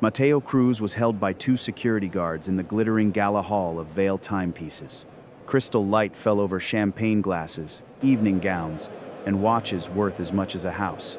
Matteo Cruz was held by two security guards in the glittering Gala hall of Vale timepieces. Crystal light fell over champagne glasses, evening gowns, and watches worth as much as a house.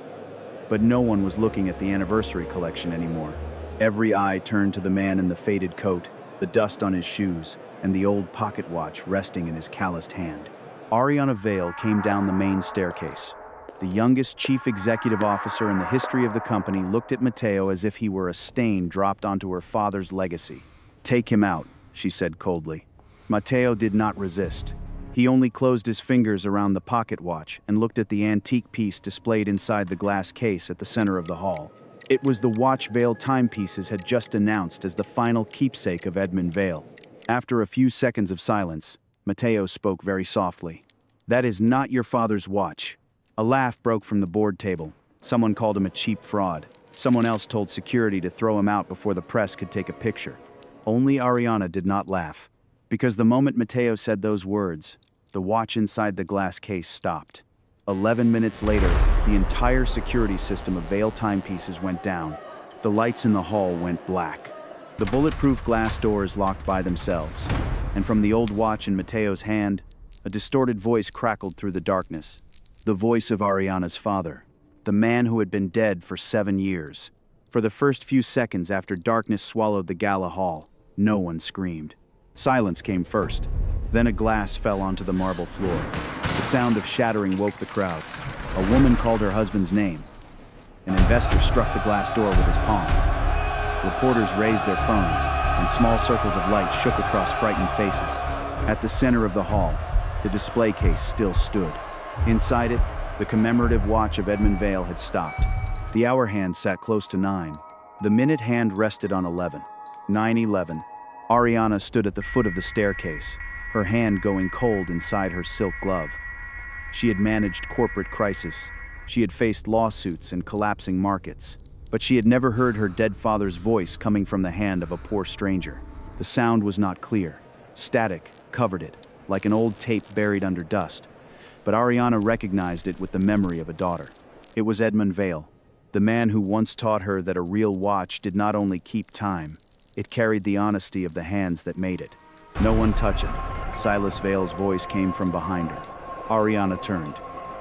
But no one was looking at the anniversary collection anymore. Every eye turned to the man in the faded coat, the dust on his shoes, and the old pocket watch resting in his calloused hand. Ariana Vale came down the main staircase. The youngest chief executive officer in the history of the company looked at Matteo as if he were a stain dropped onto her father's legacy. "Take him out," she said coldly. Matteo did not resist. He only closed his fingers around the pocket watch and looked at the antique piece displayed inside the glass case at the center of the hall. It was the watch Vale timepieces had just announced as the final keepsake of Edmund Vale. After a few seconds of silence, Matteo spoke very softly. "That is not your father's watch." A laugh broke from the board table. Someone called him a cheap fraud. Someone else told security to throw him out before the press could take a picture. Only Ariana did not laugh, because the moment Matteo said those words, the watch inside the glass case stopped. 11 minutes later, the entire security system of Vale timepieces went down. The lights in the hall went black. The bulletproof glass doors locked by themselves, and from the old watch in Matteo's hand, a distorted voice crackled through the darkness. The voice of Ariana's father, the man who had been dead for 7 years. For the first few seconds after darkness swallowed the Gala hall, no one screamed. Silence came first. Then a glass fell onto the marble floor. The sound of shattering woke the crowd. A woman called her husband's name. An investor struck the glass door with his palm. Reporters raised their phones, and small circles of light shook across frightened faces. At the center of the hall, the display case still stood. Inside it, the commemorative watch of Edmund Vale had stopped. The hour hand sat close to 9. The minute hand rested on 11. 9:11. Ariana stood at the foot of the staircase, her hand going cold inside her silk glove. She had managed corporate crisis. She had faced lawsuits and collapsing markets. But she had never heard her dead father's voice coming from the hand of a poor stranger. The sound was not clear. Static covered it, like an old tape buried under dust. But Ariana recognized it with the memory of a daughter. It was Edmund Vale, the man who once taught her that a real watch did not only keep time, it carried the honesty of the hands that made it. "No one touch it." Silas Vale's voice came from behind her. Ariana turned.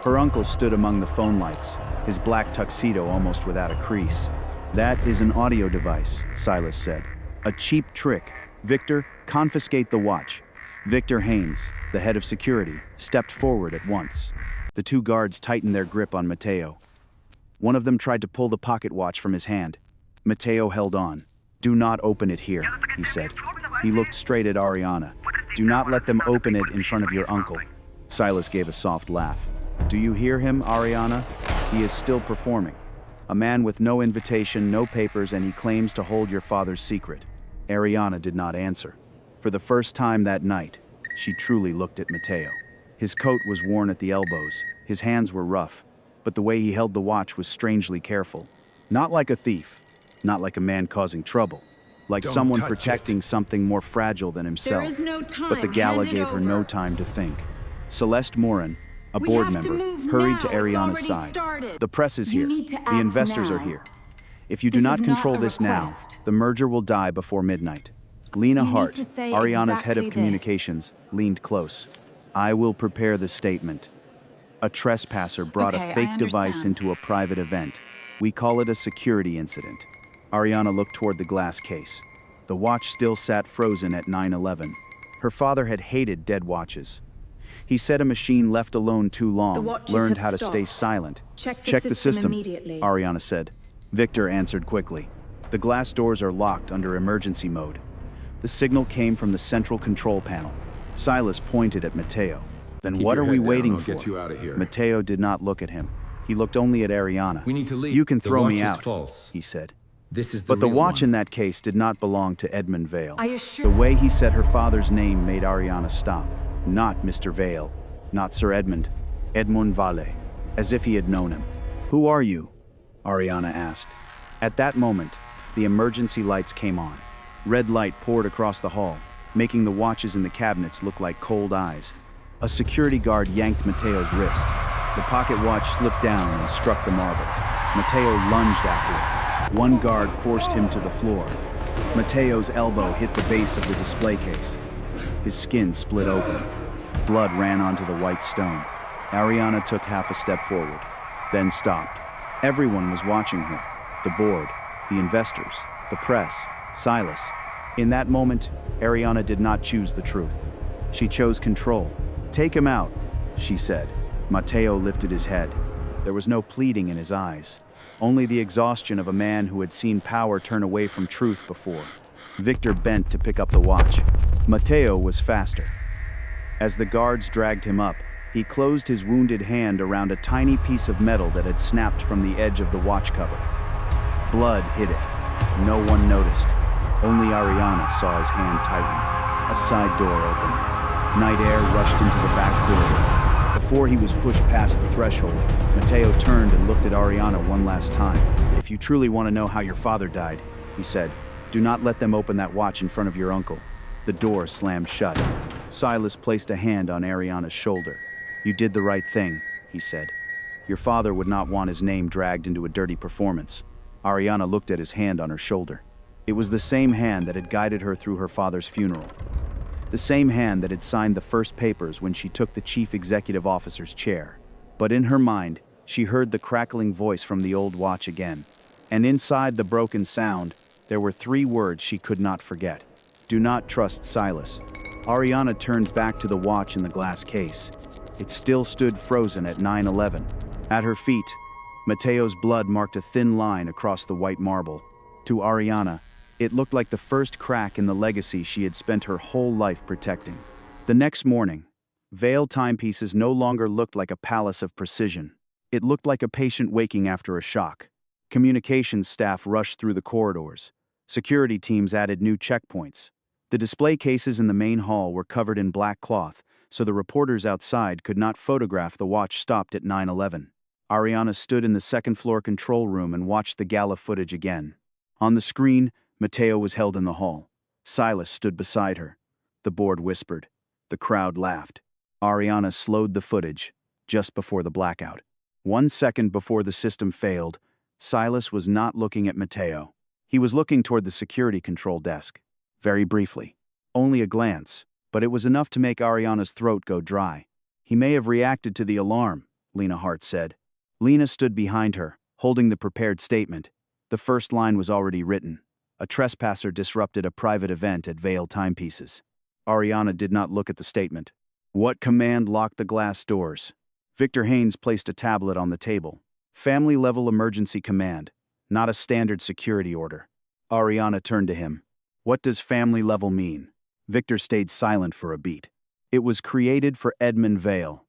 Her uncle stood among the phone lights, his black tuxedo almost without a crease. "That is an audio device," Silas said. "A cheap trick. Victor, confiscate the watch." Victor Haynes, the head of security, stepped forward at once. The two guards tightened their grip on Matteo. One of them tried to pull the pocket watch from his hand. Matteo held on. "Do not open it here," he said. He looked straight at Ariana. "Do not let them open it in front of your uncle." Silas gave a soft laugh. "Do you hear him, Ariana? He is still performing. A man with no invitation, no papers, and he claims to hold your father's secret." Ariana did not answer. For the first time that night, she truly looked at Matteo. His coat was worn at the elbows, his hands were rough, but the way he held the watch was strangely careful. Not like a thief, not like a man causing trouble, like someone protecting something more fragile than himself. There is no time. But the Gala Hand it gave her over. no time to think. Celeste Morin, a We board have to member, move hurried now. to It's Ariana's already side. started. "The press is You here. need to The act investors are now. here. If you do This not is not control a this now, request. the merger will die before midnight." Lena You need Hart, to say Ariana's head of exactly communications, leaned close. "I will prepare the statement. A trespasser brought Okay, a I fake device understand. into a private event. We call it a security incident." Ariana looked toward the glass case. The watch still sat frozen at 9:11. Her father had hated dead watches. He said a machine left alone too The long watches learned have how to stay stopped. silent. Check the the system system, immediately. Ariana said. Victor answered quickly. The glass doors are locked under emergency mode. The signal came from the central control panel. Silas pointed at Matteo. "Then Keep what your are we head down, waiting I'll for?" get you out of here. Matteo did not look at him. He looked only at Ariana. We need to leave. "You can The throw watch me is out," false. he said. This is the But the real watch one. in that case did not belong to Edmund Vale. I assure- The way he said her father's name made Ariana stop. Not Mr. Vale. Not Sir Edmund. Edmund Vale. As if he had known him. "Who are you?" Ariana asked. At that moment, the emergency lights came on. Red light poured across the hall, making the watches in the cabinets look like cold eyes. A security guard yanked Matteo's wrist. The pocket watch slipped down and struck the marble. Matteo lunged after it. One guard forced him to the floor. Mateo's elbow hit the base of the display case. His skin split open. Blood ran onto the white stone. Ariana took half a step forward, then stopped. Everyone was watching her. The board, the investors, the press, Silas. In that moment, Ariana did not choose the truth. She chose control. "Take him out," she said. Mateo lifted his head. There was no pleading in his eyes, only the exhaustion of a man who had seen power turn away from truth before. Victor bent to pick up the watch. Mateo was faster. As the guards dragged him up, he closed his wounded hand around a tiny piece of metal that had snapped from the edge of the watch cover. Blood hit it. No one noticed. Only Ariana saw his hand tighten. A side door opened. Night air rushed into the back corridor. Before he was pushed past the threshold, Mateo turned and looked at Ariana one last time. "If you truly want to know how your father died," he said, "do not let them open that watch in front of your uncle." The door slammed shut. Silas placed a hand on Ariana's shoulder. "You did the right thing," he said. "Your father would not want his name dragged into a dirty performance." Ariana looked at his hand on her shoulder. It was the same hand that had guided her through her father's funeral. The same hand that had signed the first papers when she took the chief executive officer's chair. But in her mind, she heard the crackling voice from the old watch again. And inside the broken sound, there were 3 words she could not forget. "Do not trust Silas." Ariana turned back to the watch in the glass case. It still stood frozen at 9:11. At her feet, Mateo's blood marked a thin line across the white marble. To Ariana, it looked like the first crack in the legacy she had spent her whole life protecting. The next morning, Vale timepieces no longer looked like a palace of precision. It looked like a patient waking after a shock. Communications staff rushed through the corridors. Security teams added new checkpoints. The display cases in the main hall were covered in black cloth, so the reporters outside could not photograph the watch stopped at 9:11. Ariana stood in the second-floor control room and watched the Gala footage again. On the screen, Mateo was held in the hall. Silas stood beside her. The board whispered. The crowd laughed. Ariana slowed the footage, just before the blackout. 1 second before the system failed, Silas was not looking at Mateo. He was looking toward the security control desk. Very briefly. Only a glance, but it was enough to make Ariana's throat go dry. "He may have reacted to the alarm," Lena Hart said. Lena stood behind her, holding the prepared statement. The first line was already written. "A trespasser disrupted a private event at Vale Timepieces." Ariana did not look at the statement. "What command locked the glass doors?" Victor Haynes placed a tablet on the table. "Family-level emergency command, not a standard security order." Ariana turned to him. "What does family-level mean?" Victor stayed silent for a beat. "It was created for Edmund Vale.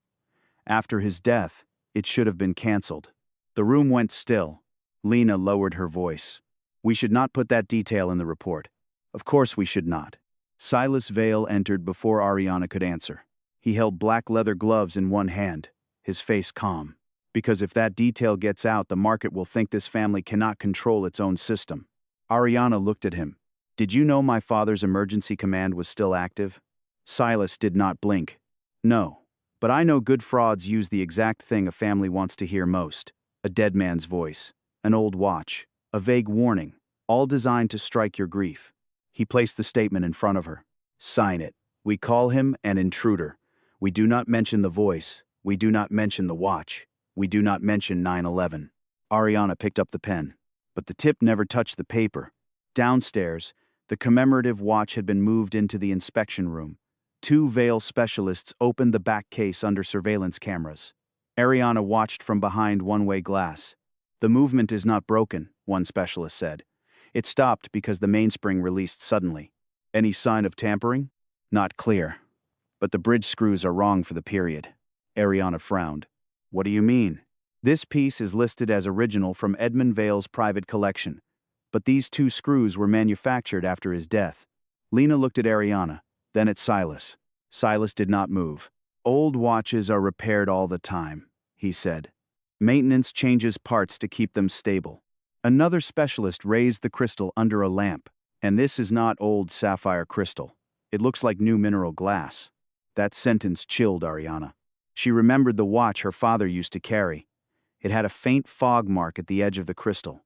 After his death, it should have been canceled." The room went still. Lena lowered her voice. "We should not put that detail in the report." "Of course we should not." Silas Vale entered before Ariana could answer. He held black leather gloves in one hand, his face calm. "Because if that detail gets out, the market will think this family cannot control its own system." Ariana looked at him. "Did you know my father's emergency command was still active?" Silas did not blink. "No, but I know good frauds use the exact thing a family wants to hear most. A dead man's voice, an old watch, a vague warning, all designed to strike your grief." He placed the statement in front of her. "Sign it. We call him an intruder. We do not mention the voice. We do not mention the watch. We do not mention 9/11. Ariana picked up the pen. But the tip never touched the paper. Downstairs, the commemorative watch had been moved into the inspection room. 2 Vale specialists opened the back case under surveillance cameras. Ariana watched from behind one-way glass. "The movement is not broken," one specialist said. "It stopped because the mainspring released suddenly." "Any sign of tampering?" "Not clear. But the bridge screws are wrong for the period." Ariana frowned. "What do you mean?" "This piece is listed as original from Edmund Vale's private collection, but these 2 screws were manufactured after his death." Lena looked at Ariana, then at Silas. Silas did not move. "Old watches are repaired all the time," he said. "Maintenance changes parts to keep them stable." Another specialist raised the crystal under a lamp. "And this is not old sapphire crystal. It looks like new mineral glass." That sentence chilled Ariana. She remembered the watch her father used to carry. It had a faint fog mark at the edge of the crystal.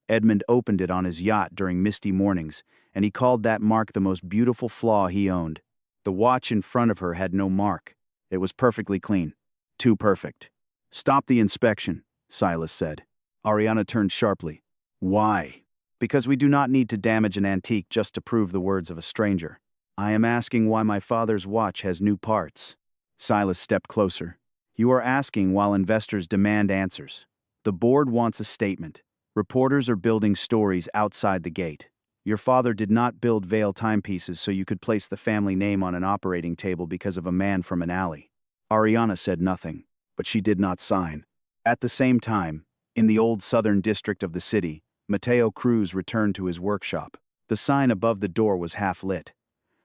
Edmund opened it on his yacht during misty mornings, and he called that mark the most beautiful flaw he owned. The watch in front of her had no mark. It was perfectly clean. Too perfect. "Stop the inspection," Silas said. Ariana turned sharply. "Why?" "Because we do not need to damage an antique just to prove the words of a stranger. I am asking why my father's watch has new parts." Silas stepped closer. "You are asking while investors demand answers. The board wants a statement. Reporters are building stories outside the gate. Your father did not build Vale timepieces so you could place the family name on an operating table because of a man from an alley." Ariana said nothing, but she did not sign. At the same time, in the old southern district of the city, Mateo Cruz returned to his workshop. The sign above the door was half lit.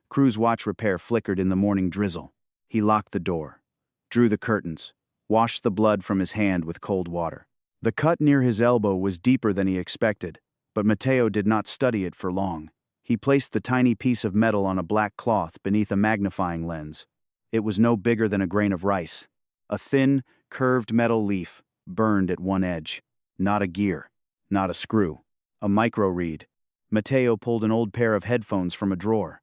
Cruz Watch Repair flickered in the morning drizzle. He locked the door, drew the curtains, washed the blood from his hand with cold water. The cut near his elbow was deeper than he expected, but Mateo did not study it for long. He placed the tiny piece of metal on a black cloth beneath a magnifying lens. It was no bigger than a grain of rice. A thin, curved metal leaf, burned at one edge. Not a gear, not a screw. A micro read. Mateo pulled an old pair of headphones from a drawer.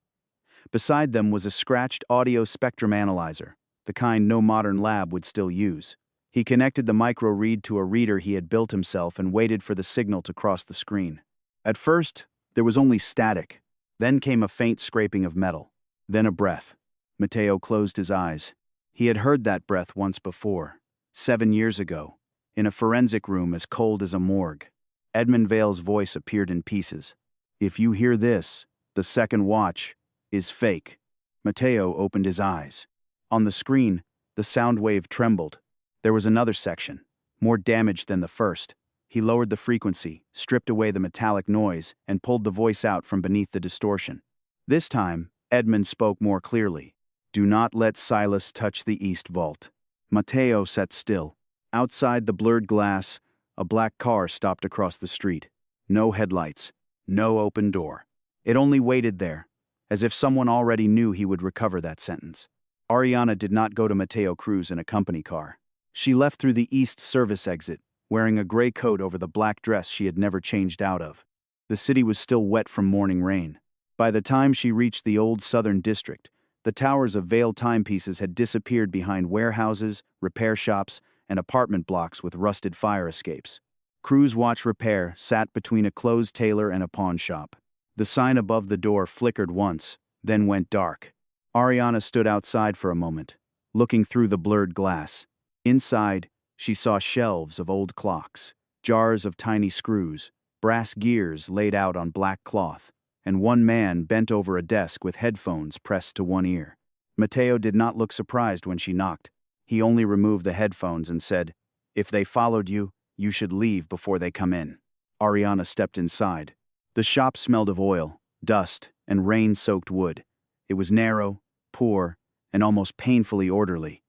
Beside them was a scratched audio spectrum analyzer, the kind no modern lab would still use. He connected the micro read to a reader he had built himself and waited for the signal to cross the screen. At first, there was only static. Then came a faint scraping of metal. Then a breath. Mateo closed his eyes. He had heard that breath once before, 7 years ago, in a forensic room as cold as a morgue. Edmund Vale's voice appeared in pieces. "If you hear this, the second watch is fake." Mateo opened his eyes. On the screen, the sound wave trembled. There was another section, more damaged than the first. He lowered the frequency, stripped away the metallic noise, and pulled the voice out from beneath the distortion. This time, Edmund spoke more clearly. "Do not let Silas touch the east vault." Mateo sat still. Outside the blurred glass, a black car stopped across the street. No headlights, no open door. It only waited there, as if someone already knew he would recover that sentence. Ariana did not go to Mateo Cruz in a company car. She left through the east service exit, wearing a gray coat over the black dress she had never changed out of. The city was still wet from morning rain. By the time she reached the old southern district, the towers of Vale timepieces had disappeared behind warehouses, repair shops, and apartment blocks with rusted fire escapes. Cruz Watch Repair sat between a closed tailor and a pawn shop. The sign above the door flickered once, then went dark. Ariana stood outside for a moment, looking through the blurred glass. Inside, she saw shelves of old clocks, jars of tiny screws, brass gears laid out on black cloth, and one man bent over a desk with headphones pressed to one ear. Mateo did not look surprised when she knocked. He only removed the headphones and said, "If they followed you, you should leave before they come in." Ariana stepped inside. The shop smelled of oil, dust, and rain-soaked wood. It was narrow, poor, and almost painfully orderly.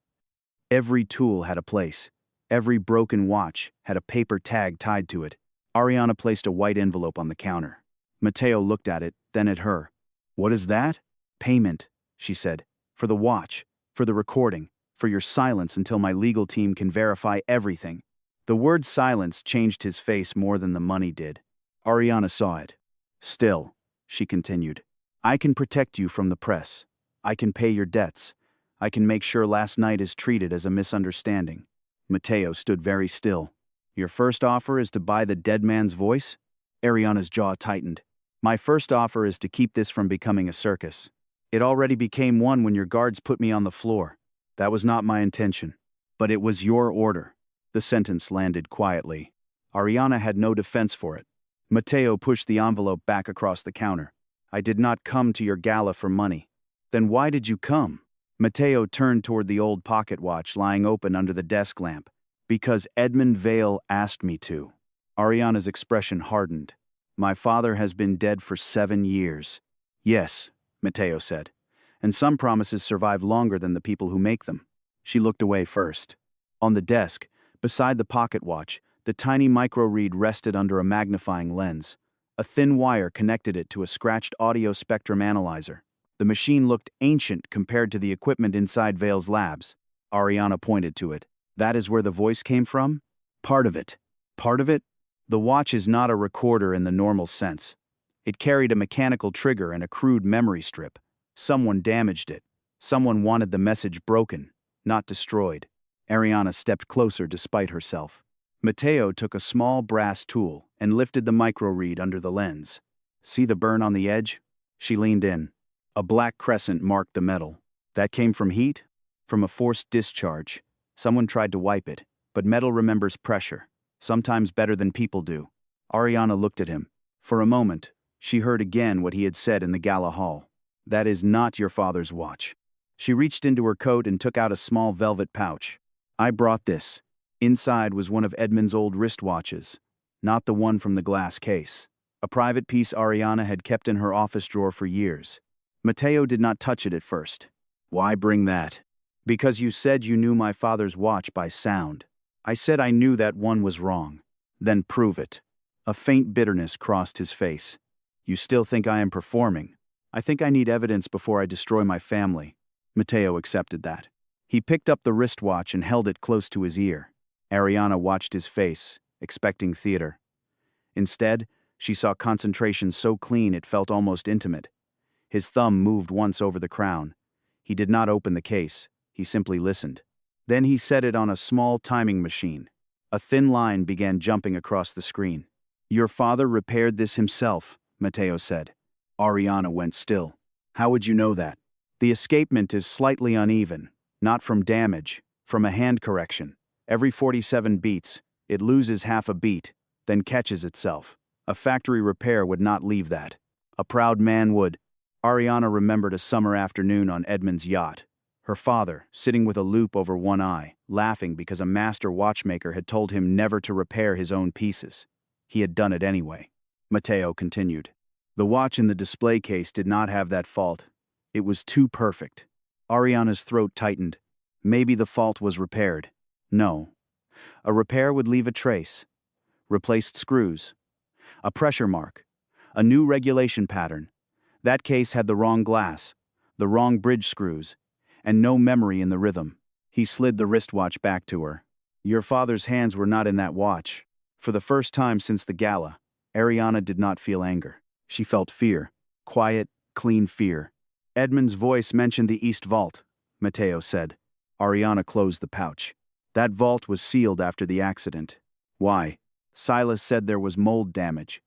Every tool had a place. Every broken watch had a paper tag tied to it. Ariana placed a white envelope on the counter. Mateo looked at it, then at her. "What is that?" "Payment," she said. "For the watch, for the recording, for your silence until my legal team can verify everything." The word silence changed his face more than the money did. Ariana saw it. "Still," she continued, "I can protect you from the press. I can pay your debts. I can make sure last night is treated as a misunderstanding." Mateo stood very still. "Your first offer is to buy the dead man's voice?" Ariana's jaw tightened. "My first offer is to keep this from becoming a circus. It already became one when your guards put me on the floor. That was not my intention. But it was your order." The sentence landed quietly. Ariana had no defense for it. Mateo pushed the envelope back across the counter. "I did not come to your gala for money." "Then why did you come?" Mateo turned toward the old pocket watch lying open under the desk lamp. "Because Edmund Vale asked me to." Ariana's expression hardened. "My father has been dead for 7 years." "Yes," Mateo said, "and some promises survive longer than the people who make them." She looked away first. On the desk, beside the pocket watch, the tiny micro-read rested under a magnifying lens. A thin wire connected it to a scratched audio spectrum analyzer. The machine looked ancient compared to the equipment inside Vale's labs. Ariana pointed to it. "That is where the voice came from?" "Part of it." "Part of it?" The watch is not a recorder in the normal sense. It carried a mechanical trigger and a crude memory strip. Someone damaged it. Someone wanted the message broken, not destroyed. Ariana stepped closer despite herself. Matteo took a small brass tool and lifted the micro-read under the lens. See the burn on the edge? She leaned in. A black crescent marked the metal. That came from heat? From a forced discharge. Someone tried to wipe it, but metal remembers pressure, sometimes better than people do. Ariana looked at him. For a moment, she heard again what he had said in the Gala hall. That is not your father's watch. She reached into her coat and took out a small velvet pouch. I brought this. Inside was one of Edmund's old wristwatches, not the one from the glass case. A private piece Ariana had kept in her office drawer for years. Matteo did not touch it at first. Why bring that? Because you said you knew my father's watch by sound. I said I knew that one was wrong. Then prove it. A faint bitterness crossed his face. You still think I am performing? I think I need evidence before I destroy my family. Matteo accepted that. He picked up the wristwatch and held it close to his ear. Ariana watched his face, expecting theater. Instead, she saw concentration so clean it felt almost intimate. His thumb moved once over the crown. He did not open the case, he simply listened. Then he set it on a small timing machine. A thin line began jumping across the screen. Your father repaired this himself, Matteo said. Ariana went still. How would you know that? The escapement is slightly uneven, not from damage, from a hand correction. Every 47 beats, it loses half a beat, then catches itself. A factory repair would not leave that. A proud man would. Ariana remembered a summer afternoon on Edmund's yacht. Her father, sitting with a loop over one eye, laughing because a master watchmaker had told him never to repair his own pieces. He had done it anyway. Matteo continued. The watch in the display case did not have that fault. It was too perfect. Ariana's throat tightened. Maybe the fault was repaired. No. A repair would leave a trace. Replaced screws. A pressure mark. A new regulation pattern. That case had the wrong glass, the wrong bridge screws, and no memory in the rhythm. He slid the wristwatch back to her. Your father's hands were not in that watch. For the first time since the Gala, Ariana did not feel anger. She felt fear. Quiet, clean fear. Edmund's voice mentioned the East Vault, Matteo said. Ariana closed the pouch. That vault was sealed after the accident. Why? Silas said there was mold damage.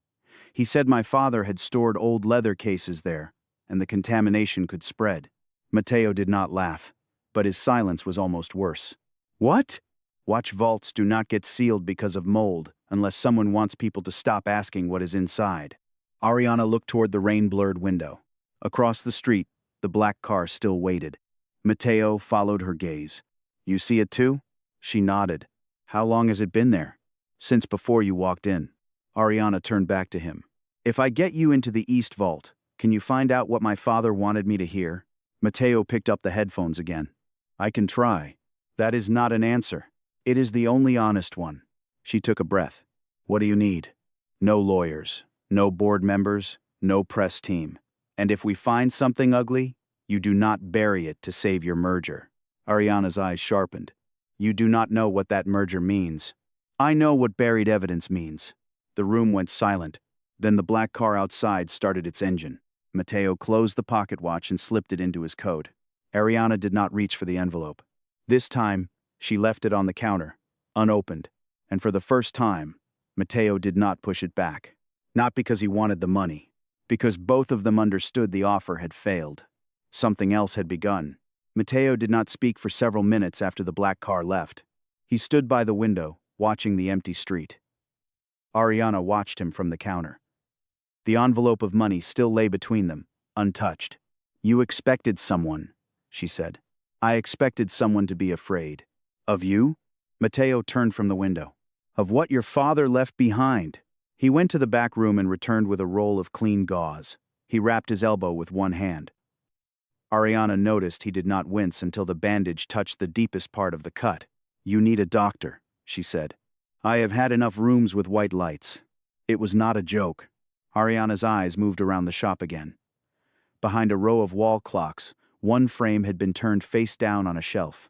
He said my father had stored old leather cases there, and the contamination could spread. Matteo did not laugh, but his silence was almost worse. What? Watch vaults do not get sealed because of mold, unless someone wants people to stop asking what is inside. Ariana looked toward the rain-blurred window. Across the street, the black car still waited. Matteo followed her gaze. You see it too? She nodded. How long has it been there? Since before you walked in. Ariana turned back to him. If I get you into the East Vault, can you find out what my father wanted me to hear? Matteo picked up the headphones again. I can try. That is not an answer. It is the only honest one. She took a breath. What do you need? No lawyers, no board members, no press team. And if we find something ugly, you do not bury it to save your merger. Ariana's eyes sharpened. You do not know what that merger means. I know what buried evidence means. The room went silent. Then the black car outside started its engine. Matteo closed the pocket watch and slipped it into his coat. Ariana did not reach for the envelope. This time, she left it on the counter, unopened. And for the first time, Matteo did not push it back. Not because he wanted the money, because both of them understood the offer had failed. Something else had begun. Matteo did not speak for several minutes after the black car left. He stood by the window, watching the empty street. Ariana watched him from the counter. The envelope of money still lay between them, untouched. You expected someone, she said. I expected someone to be afraid. Of you? Matteo turned from the window. Of what your father left behind. He went to the back room and returned with a roll of clean gauze. He wrapped his elbow with one hand. Ariana noticed he did not wince until the bandage touched the deepest part of the cut. You need a doctor, she said. I have had enough rooms with white lights. It was not a joke. Ariana's eyes moved around the shop again. Behind a row of wall clocks, one frame had been turned face down on a shelf.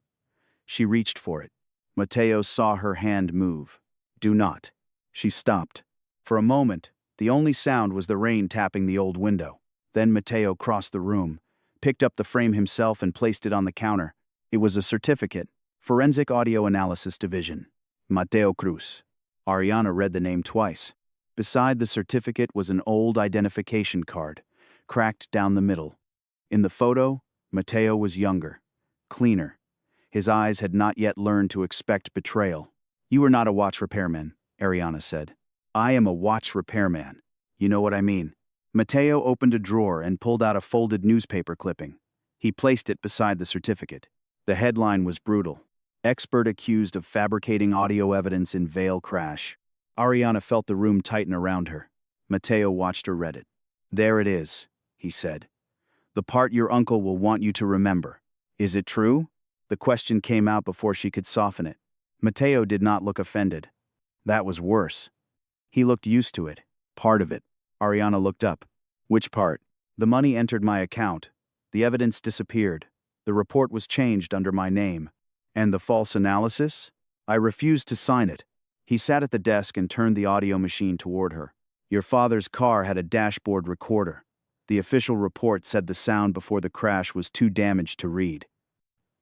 She reached for it. Matteo saw her hand move. Do not. She stopped. For a moment, the only sound was the rain tapping the old window. Then Mateo crossed the room, picked up the frame himself and placed it on the counter. It was a certificate, Forensic Audio Analysis Division. Mateo Cruz. Ariana read the name twice. Beside the certificate was an old identification card, cracked down the middle. In the photo, Mateo was younger, cleaner. His eyes had not yet learned to expect betrayal. "You are not a watch repairman," Ariana said. "I am a watch repairman. You know what I mean." Mateo opened a drawer and pulled out a folded newspaper clipping. He placed it beside the certificate. The headline was brutal. "Expert accused of fabricating audio evidence in Vale crash." Ariana felt the room tighten around her. Mateo watched her read it. "There it is," he said. "The part your uncle will want you to remember. Is it true?" The question came out before she could soften it. Mateo did not look offended. That was worse. He looked used to it. "Part of it." Ariana looked up. "Which part?" "The money entered my account. The evidence disappeared. The report was changed under my name." "And the false analysis?" "I refused to sign it." He sat at the desk and turned the audio machine toward her. "Your father's car had a dashboard recorder. The official report said the sound before the crash was too damaged to read."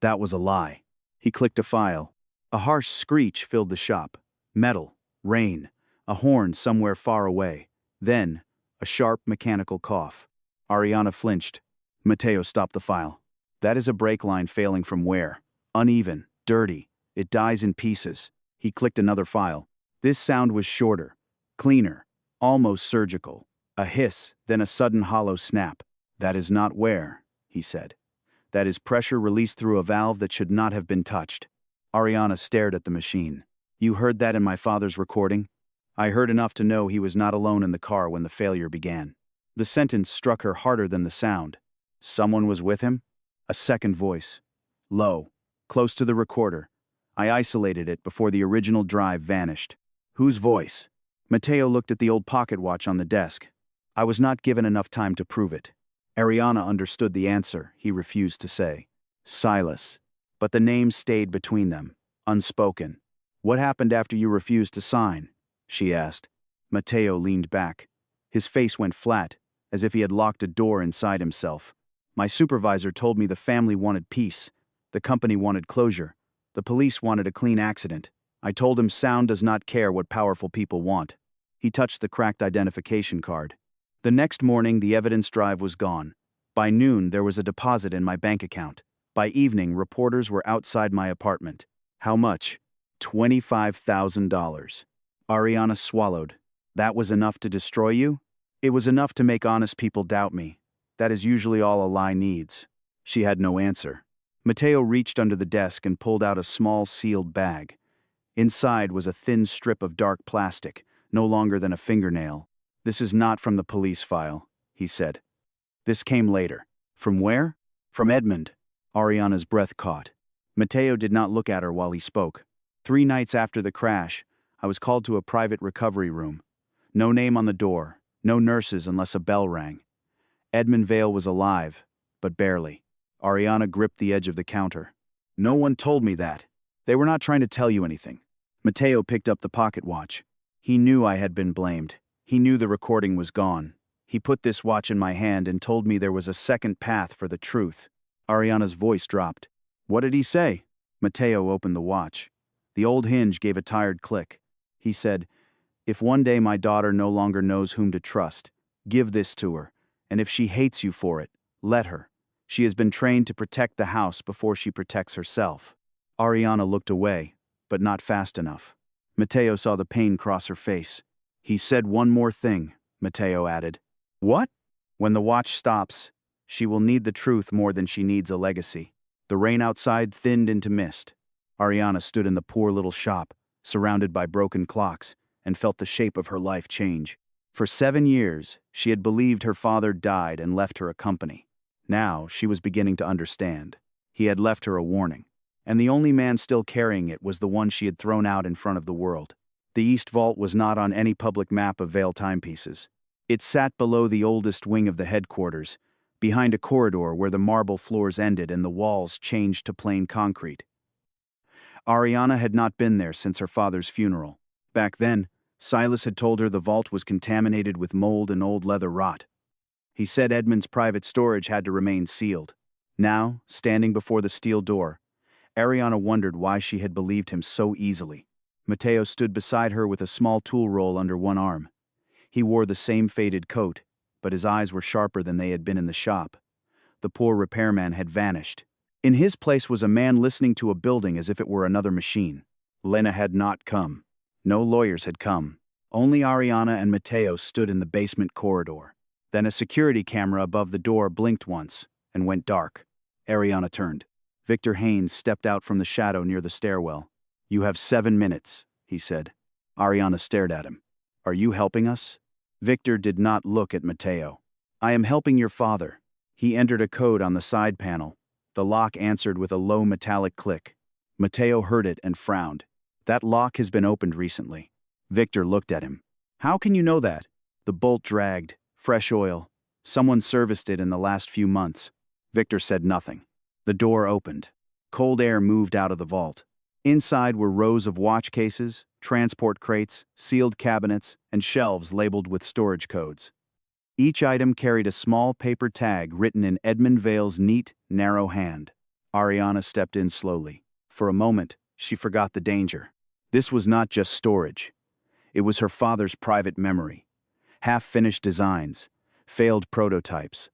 That was a lie. He clicked a file. A harsh screech filled the shop. Metal, rain, a horn somewhere far away. Then, a sharp mechanical cough. Ariana flinched. Mateo stopped the file. "That is a brake line failing from where? Uneven, dirty. It dies in pieces." He clicked another file. This sound was shorter, cleaner, almost surgical. A hiss, then a sudden hollow snap. "That is not wear," he said. "That is pressure released through a valve that should not have been touched." Ariana stared at the machine. "You heard that in my father's recording?" "I heard enough to know he was not alone in the car when the failure began." The sentence struck her harder than the sound. "Someone was with him?" A second voice. Low, close to the recorder. "I isolated it before the original drive vanished." "Whose voice?" Mateo looked at the old pocket watch on the desk. "I was not given enough time to prove it." Ariana understood the answer he refused to say. Silas. But the name stayed between them, unspoken. "What happened after you refused to sign?" she asked. Mateo leaned back. His face went flat, as if he had locked a door inside himself. "My supervisor told me the family wanted peace. The company wanted closure. The police wanted a clean accident. I told him sound does not care what powerful people want." He touched the cracked identification card. "The next morning, the evidence drive was gone. By noon, there was a deposit in my bank account. By evening, reporters were outside my apartment." "How much?" $25,000. Ariana swallowed. "That was enough to destroy you?" "It was enough to make honest people doubt me. That is usually all a lie needs." She had no answer. Mateo reached under the desk and pulled out a small sealed bag. Inside was a thin strip of dark plastic, no longer than a fingernail. "This is not from the police file," he said. "This came later." "From where?" "From Edmund." Ariana's breath caught. Mateo did not look at her while he spoke. 3 nights after the crash, I was called to a private recovery room. No name on the door, no nurses unless a bell rang. Edmund Vale was alive, but barely. Ariana gripped the edge of the counter. "No one told me that. They were not trying to tell you anything." Mateo picked up the pocket watch. "He knew I had been blamed. He knew the recording was gone. He put this watch in my hand and told me there was a second path for the truth." Ariana's voice dropped. "What did he say?" Mateo opened the watch. The old hinge gave a tired click. He said, "If one day my daughter no longer knows whom to trust, give this to her, and if she hates you for it, let her. She has been trained to protect the house before she protects herself." Ariana looked away, but not fast enough. Mateo saw the pain cross her face. "He said one more thing," Mateo added. "What?" "When the watch stops, she will need the truth more than she needs a legacy." The rain outside thinned into mist. Ariana stood in the poor little shop, surrounded by broken clocks, and felt the shape of her life change. For 7 years, she had believed her father died and left her a company. Now, she was beginning to understand. He had left her a warning. And the only man still carrying it was the one she had thrown out in front of the world. The East Vault was not on any public map of Vale timepieces. It sat below the oldest wing of the headquarters, behind a corridor where the marble floors ended and the walls changed to plain concrete. Ariana had not been there since her father's funeral. Back then, Silas had told her the vault was contaminated with mold and old leather rot. He said Edmund's private storage had to remain sealed. Now, standing before the steel door, Ariana wondered why she had believed him so easily. Matteo stood beside her with a small tool roll under one arm. He wore the same faded coat, but his eyes were sharper than they had been in the shop. The poor repairman had vanished. In his place was a man listening to a building as if it were another machine. Lena had not come. No lawyers had come. Only Ariana and Matteo stood in the basement corridor. Then a security camera above the door blinked once and went dark. Ariana turned. Victor Haynes stepped out from the shadow near the stairwell. "You have 7 minutes," he said. Ariana stared at him. "Are you helping us?" Victor did not look at Matteo. "I am helping your father." He entered a code on the side panel. The lock answered with a low metallic click. Matteo heard it and frowned. "That lock has been opened recently." Victor looked at him. "How can you know that?" "The bolt dragged. Fresh oil. Someone serviced it in the last few months." Victor said nothing. The door opened. Cold air moved out of the vault. Inside were rows of watch cases, transport crates, sealed cabinets, and shelves labeled with storage codes. Each item carried a small paper tag written in Edmund Vale's neat, narrow hand. Ariana stepped in slowly. For a moment, she forgot the danger. This was not just storage. It was her father's private memory. Half-finished designs, failed prototypes,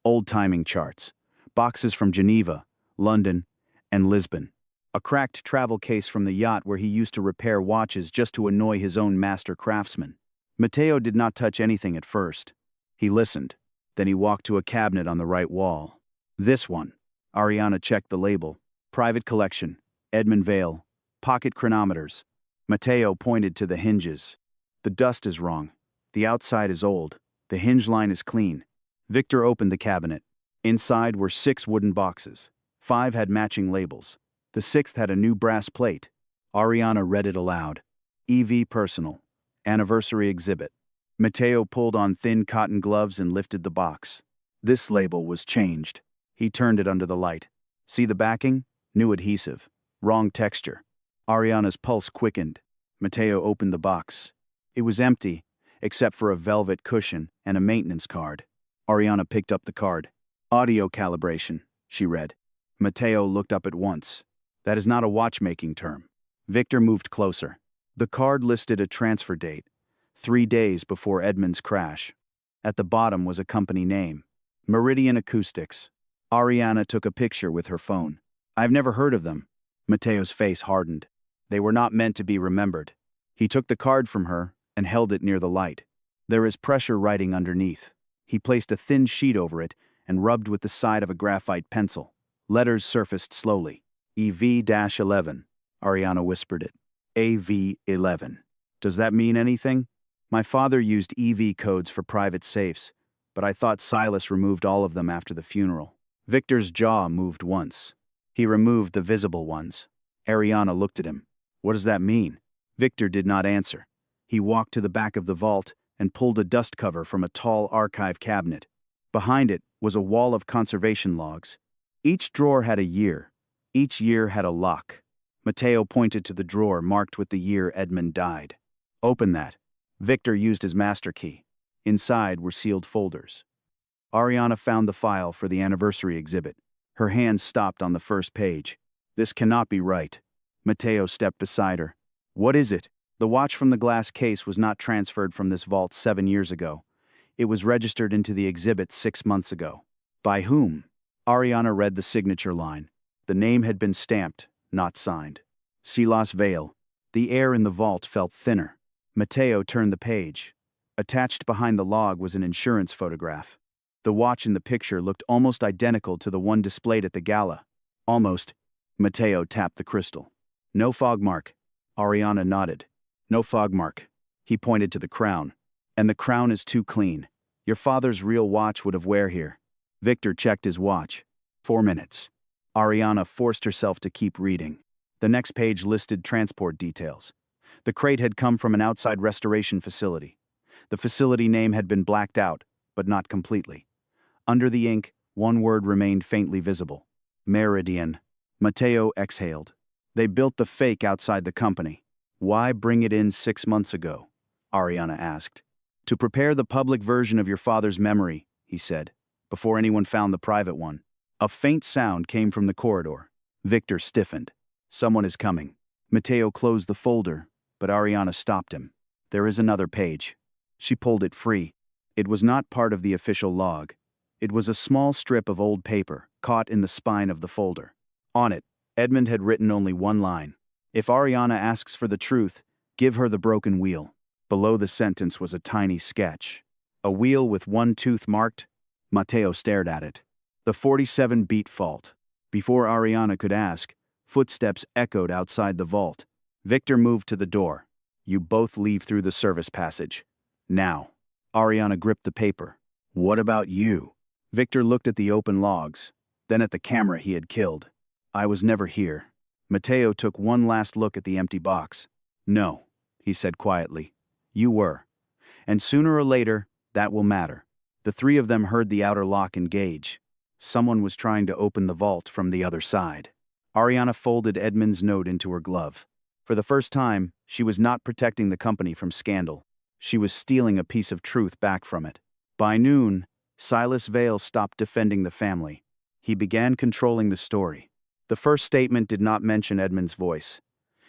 old timing charts, boxes from Geneva, London, and Lisbon. A cracked travel case from the yacht where he used to repair watches just to annoy his own master craftsman. Matteo did not touch anything at first. He listened. Then he walked to a cabinet on the right wall. "This one." Ariana checked the label. "Private collection. Edmund Vale. Pocket chronometers." Matteo pointed to the hinges. "The dust is wrong. The outside is old. The hinge line is clean." Victor opened the cabinet. Inside were 6 wooden boxes. 5 had matching labels. The 6th had a new brass plate. Ariana read it aloud. "EV Personal. Anniversary Exhibit." Matteo pulled on thin cotton gloves and lifted the box. This label was changed. He turned it under the light. "See the backing? New adhesive. Wrong texture." Ariana's pulse quickened. Matteo opened the box. It was empty, except for a velvet cushion and a maintenance card. Ariana picked up the card. "Audio calibration," she read. Matteo looked up at once. "That is not a watchmaking term." Victor moved closer. The card listed a transfer date, 3 days before Edmund's crash. At the bottom was a company name, Meridian Acoustics. Ariana took a picture with her phone. "I've never heard of them." Matteo's face hardened. They were not meant to be remembered. He took the card from her and held it near the light. "There is pressure writing underneath." He placed a thin sheet over it and rubbed with the side of a graphite pencil. Letters surfaced slowly. "EV-11. Ariana whispered it. "AV-11. Does that mean anything?" "My father used EV codes for private safes, but I thought Silas removed all of them after the funeral." Victor's jaw moved once. He removed the visible ones. Ariana looked at him. "What does that mean?" Victor did not answer. He walked to the back of the vault and pulled a dust cover from a tall archive cabinet. Behind it was a wall of conservation logs. Each drawer had a year. Each year had a lock. Matteo pointed to the drawer marked with the year Edmund died. "Open that." Victor used his master key. Inside were sealed folders. Ariana found the file for the anniversary exhibit. Her hand stopped on the first page. "This cannot be right." Matteo stepped beside her. "What is it?" The watch from the glass case was not transferred from this vault 7 years ago. It was registered into the exhibit 6 months ago. "By whom?" Ariana read the signature line. The name had been stamped, not signed. Silas Vale. The air in the vault felt thinner. Matteo turned the page. Attached behind the log was an insurance photograph. The watch in the picture looked almost identical to the one displayed at the gala. Almost. Matteo tapped the crystal. "No fog mark." Ariana nodded. "No fog mark." He pointed to the crown. "And the crown is too clean. Your father's real watch would have wear here." Victor checked his watch. 4 minutes. Ariana forced herself to keep reading. The next page listed transport details. The crate had come from an outside restoration facility. The facility name had been blacked out, but not completely. Under the ink, one word remained faintly visible. Meridian. Matteo exhaled. They built the fake outside the company. Why bring it in 6 months ago? Ariana asked. To prepare the public version of your father's memory, he said, before anyone found the private one. A faint sound came from the corridor. Victor stiffened. Someone is coming. Mateo closed the folder, but Ariana stopped him. There is another page. She pulled it free. It was not part of the official log. It was a small strip of old paper, caught in the spine of the folder. On it, Edmund had written only one line. If Ariana asks for the truth, give her the broken wheel. Below the sentence was a tiny sketch. A wheel with one tooth marked. Mateo stared at it. The 47-beat fault. Before Ariana could ask, footsteps echoed outside the vault. Victor moved to the door. You both leave through the service passage. Now. Ariana gripped the paper. What about you? Victor looked at the open logs, then at the camera he had killed. I was never here. Mateo took one last look at the empty box. No, he said quietly. You were. And sooner or later, that will matter. The three of them heard the outer lock engage. Someone was trying to open the vault from the other side. Ariana folded Edmund's note into her glove. For the first time, she was not protecting the company from scandal. She was stealing a piece of truth back from it. By noon, Silas Vale stopped defending the family. He began controlling the story. The first statement did not mention Edmund's voice.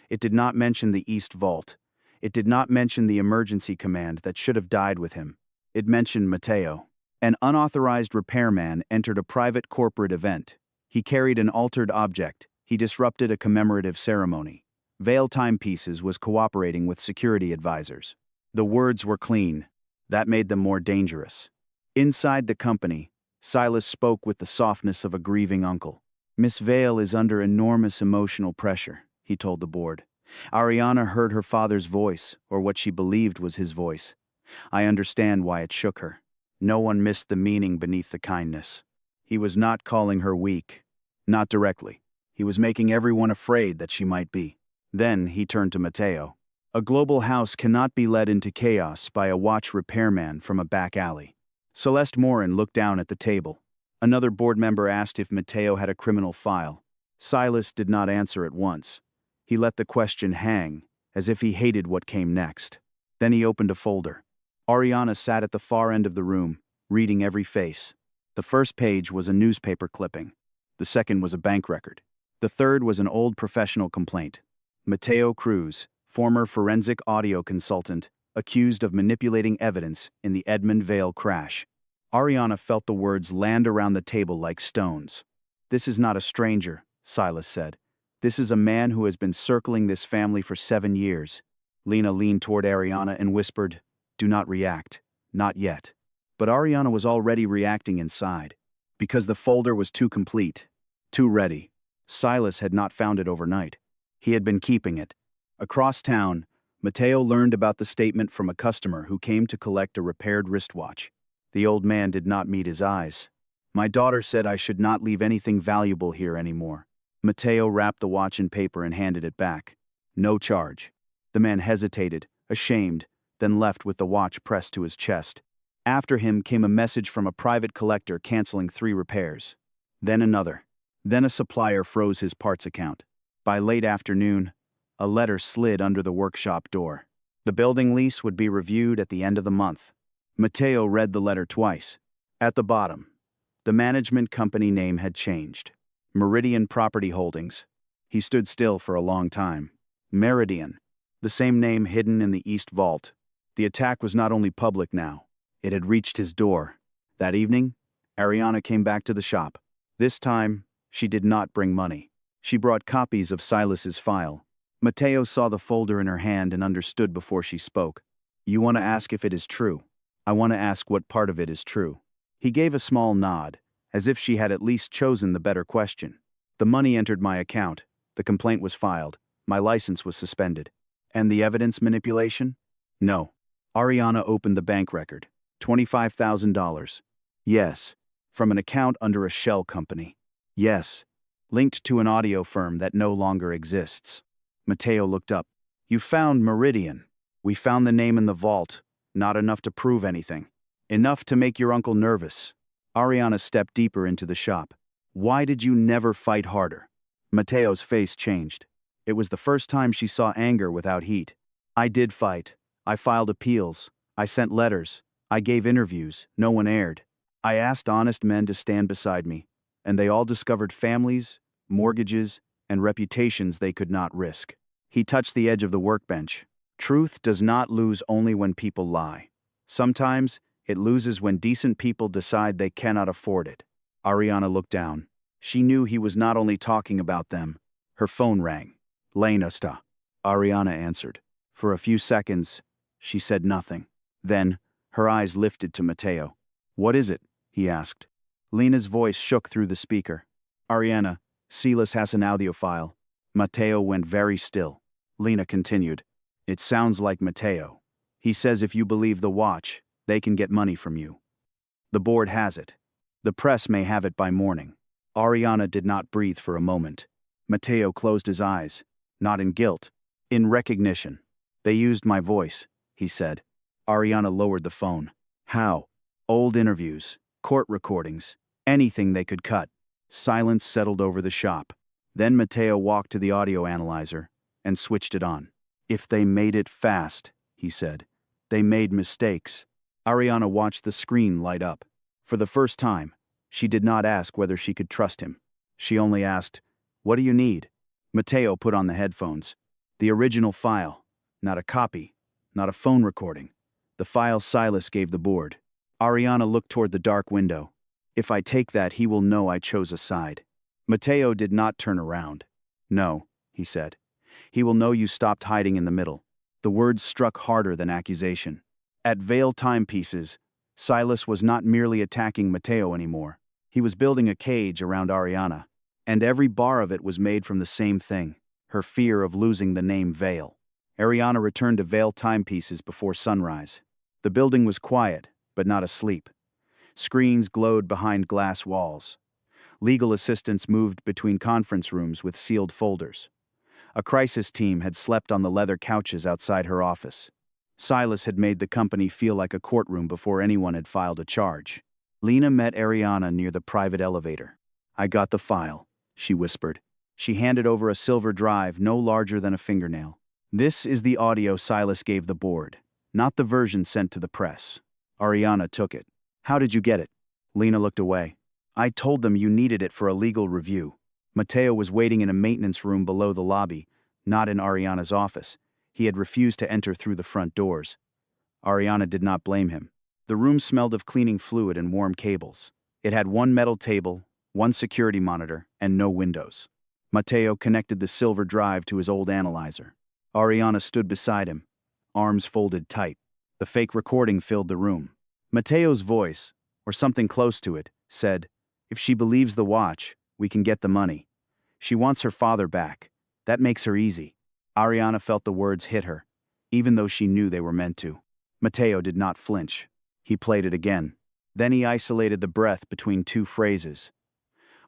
It did not mention the East Vault. It did not mention the emergency command that should have died with him. It mentioned Mateo. An unauthorized repairman entered a private corporate event. He carried an altered object. He disrupted a commemorative ceremony. Vale Timepieces was cooperating with security advisors. The words were clean. That made them more dangerous. Inside the company, Silas spoke with the softness of a grieving uncle. Miss Vale is under enormous emotional pressure, he told the board. Ariana heard her father's voice, or what she believed was his voice. I understand why it shook her. No one missed the meaning beneath the kindness. He was not calling her weak. Not directly. He was making everyone afraid that she might be. Then he turned to Mateo. A global house cannot be led into chaos by a watch repairman from a back alley. Celeste Morin looked down at the table. Another board member asked if Mateo had a criminal file. Silas did not answer at once. He let the question hang, as if he hated what came next. Then he opened a folder. Ariana sat at the far end of the room, reading every face. The first page was a newspaper clipping. The second was a bank record. The third was an old professional complaint. Mateo Cruz, former forensic audio consultant, accused of manipulating evidence in the Edmund Vale crash. Ariana felt the words land around the table like stones. This is not a stranger, Silas said. This is a man who has been circling this family for 7 years. Lena leaned toward Ariana and whispered, Do not react. Not yet. But Ariana was already reacting inside. Because the folder was too complete. Too ready. Silas had not found it overnight. He had been keeping it. Across town, Mateo learned about the statement from a customer who came to collect a repaired wristwatch. The old man did not meet his eyes. My daughter said I should not leave anything valuable here anymore. Mateo wrapped the watch in paper and handed it back. No charge. The man hesitated, ashamed, then left with the watch pressed to his chest. After him came a message from a private collector canceling 3 repairs. Then another. Then a supplier froze his parts account. By late afternoon, a letter slid under the workshop door. The building lease would be reviewed at the end of the month. Mateo read the letter twice. At the bottom, the management company name had changed. Meridian Property Holdings. He stood still for a long time. Meridian. The same name hidden in the East Vault. The attack was not only public now. It had reached his door. That evening, Ariana came back to the shop. This time, she did not bring money. She brought copies of Silas's file. Mateo saw the folder in her hand and understood before she spoke. You want to ask if it is true? I want to ask what part of it is true. He gave a small nod, as if she had at least chosen the better question. The money entered my account. The complaint was filed. My license was suspended. And the evidence manipulation? No. Ariana opened the bank record. $25,000. Yes. From an account under a shell company. Yes. Linked to an audio firm that no longer exists. Mateo looked up. You found Meridian. We found the name in the vault. Not enough to prove anything. Enough to make your uncle nervous. Ariana stepped deeper into the shop. Why did you never fight harder? Mateo's face changed. It was the first time she saw anger without heat. I did fight. I filed appeals. I sent letters. I gave interviews. No one aired. I asked honest men to stand beside me, and they all discovered families, mortgages, and reputations they could not risk. He touched the edge of the workbench. Truth does not lose only when people lie. Sometimes, it loses when decent people decide they cannot afford it. Ariana looked down. She knew he was not only talking about them. Her phone rang. Lena sta. Ariana answered. For a few seconds, she said nothing. Then, her eyes lifted to Matteo. What is it? He asked. Lena's voice shook through the speaker. Ariana, Silas has an audio file. Matteo went very still. Lena continued. It sounds like Matteo. He says if you believe the watch, they can get money from you. The board has it. The press may have it by morning. Ariana did not breathe for a moment. Matteo closed his eyes, not in guilt, in recognition. They used my voice, he said. Ariana lowered the phone. How? Old interviews, court recordings, anything they could cut. Silence settled over the shop. Then Matteo walked to the audio analyzer and switched it on. If they made it fast, he said. They made mistakes. Ariana watched the screen light up. For the first time, she did not ask whether she could trust him. She only asked, What do you need? Matteo put on the headphones. The original file, not a copy, not a phone recording. The file Silas gave the board. Ariana looked toward the dark window. If I take that, he will know I chose a side. Matteo did not turn around. No, he said. He will know you stopped hiding in the middle. The words struck harder than accusation. At Vale Timepieces, Silas was not merely attacking Matteo anymore. He was building a cage around Ariana, and every bar of it was made from the same thing, her fear of losing the name Vale. Ariana returned to Vale Timepieces before sunrise. The building was quiet, but not asleep. Screens glowed behind glass walls. Legal assistants moved between conference rooms with sealed folders. A crisis team had slept on the leather couches outside her office. Silas had made the company feel like a courtroom before anyone had filed a charge. Lena met Ariana near the private elevator. I got the file, she whispered. She handed over a silver drive no larger than a fingernail. This is the audio Silas gave the board, not the version sent to the press. Ariana took it. How did you get it? Lena looked away. I told them you needed it for a legal review. Matteo was waiting in a maintenance room below the lobby, not in Ariana's office. He had refused to enter through the front doors. Ariana did not blame him. The room smelled of cleaning fluid and warm cables. It had one metal table, one security monitor, and no windows. Matteo connected the silver drive to his old analyzer. Ariana stood beside him, arms folded tight. The fake recording filled the room. Matteo's voice, or something close to it, said, If she believes the watch, we can get the money. She wants her father back. That makes her easy. Ariana felt the words hit her, even though she knew they were meant to. Matteo did not flinch. He played it again. Then he isolated the breath between two phrases.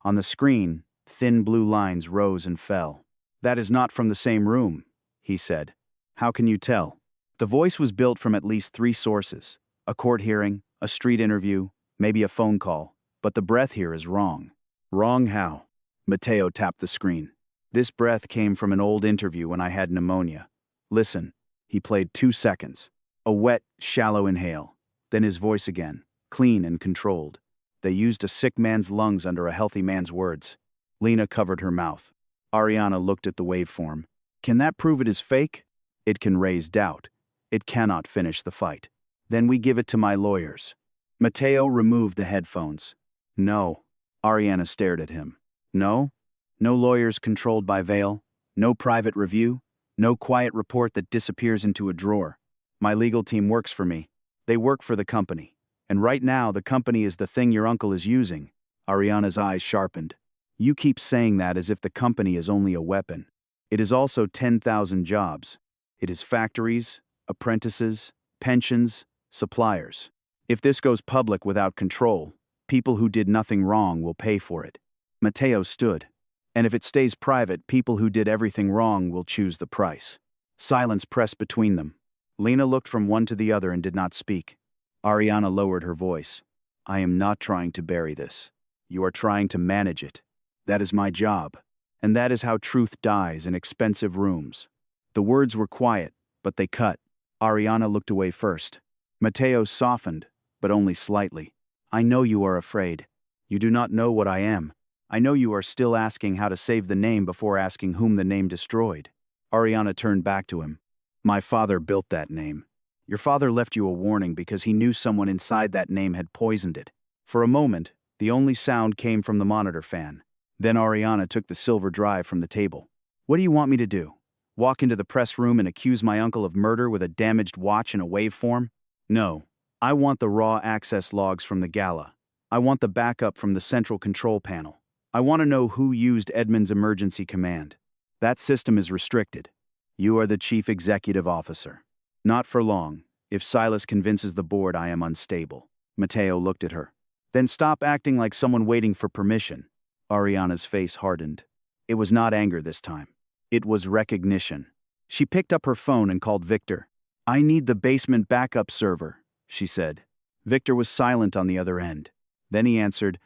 On the screen, thin blue lines rose and fell. That is not from the same room, he said. How can you tell? The voice was built from at least 3 sources. A court hearing, a street interview, maybe a phone call. But the breath here is wrong. Wrong how? Matteo tapped the screen. This breath came from an old interview when I had pneumonia. Listen. He played 2 seconds. A wet, shallow inhale. Then his voice again, clean and controlled. They used a sick man's lungs under a healthy man's words. Lena covered her mouth. Ariana looked at the waveform. Can that prove it is fake? It can raise doubt. It cannot finish the fight. Then we give it to my lawyers. Matteo removed the headphones. No. Ariana stared at him. No? No lawyers controlled by Vale? No private review? No quiet report that disappears into a drawer? My legal team works for me. They work for the company. And right now, the company is the thing your uncle is using. Ariana's eyes sharpened. You keep saying that as if the company is only a weapon. It is also 10,000 jobs. It is factories, apprentices, pensions, suppliers. If this goes public without control, people who did nothing wrong will pay for it. Matteo stood. And if it stays private, people who did everything wrong will choose the price. Silence pressed between them. Lena looked from one to the other and did not speak. Ariana lowered her voice. I am not trying to bury this. You are trying to manage it. That is my job. And that is how truth dies in expensive rooms. The words were quiet, but they cut. Ariana looked away first. Matteo softened, but only slightly. I know you are afraid. You do not know what I am. I know you are still asking how to save the name before asking whom the name destroyed. Ariana turned back to him. My father built that name. Your father left you a warning because he knew someone inside that name had poisoned it. For a moment, the only sound came from the monitor fan. Then Ariana took the silver drive from the table. What do you want me to do? Walk into the press room and accuse my uncle of murder with a damaged watch and a waveform? No. I want the raw access logs from the Gala. I want the backup from the central control panel. I want to know who used Edmund's emergency command. That system is restricted. You are the chief executive officer. Not for long. If Silas convinces the board I am unstable. Matteo looked at her. Then stop acting like someone waiting for permission. Ariana's face hardened. It was not anger this time. It was recognition. She picked up her phone and called Victor. I need the basement backup server, she said. Victor was silent on the other end. Then he answered,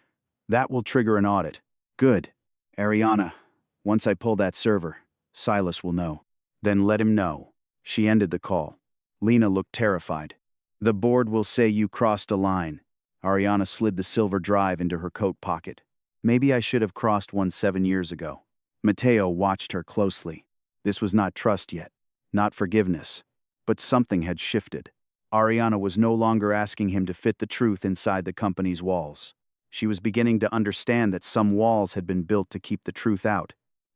That will trigger an audit. Good. Ariana, once I pull that server, Silas will know. Then let him know. She ended the call. Lena looked terrified. The board will say you crossed a line. Ariana slid the silver drive into her coat pocket. Maybe I should have crossed one 7 years ago. Matteo watched her closely. This was not trust yet, not forgiveness. But something had shifted. Ariana was no longer asking him to fit the truth inside the company's walls. She was beginning to understand that some walls had been built to keep the truth out.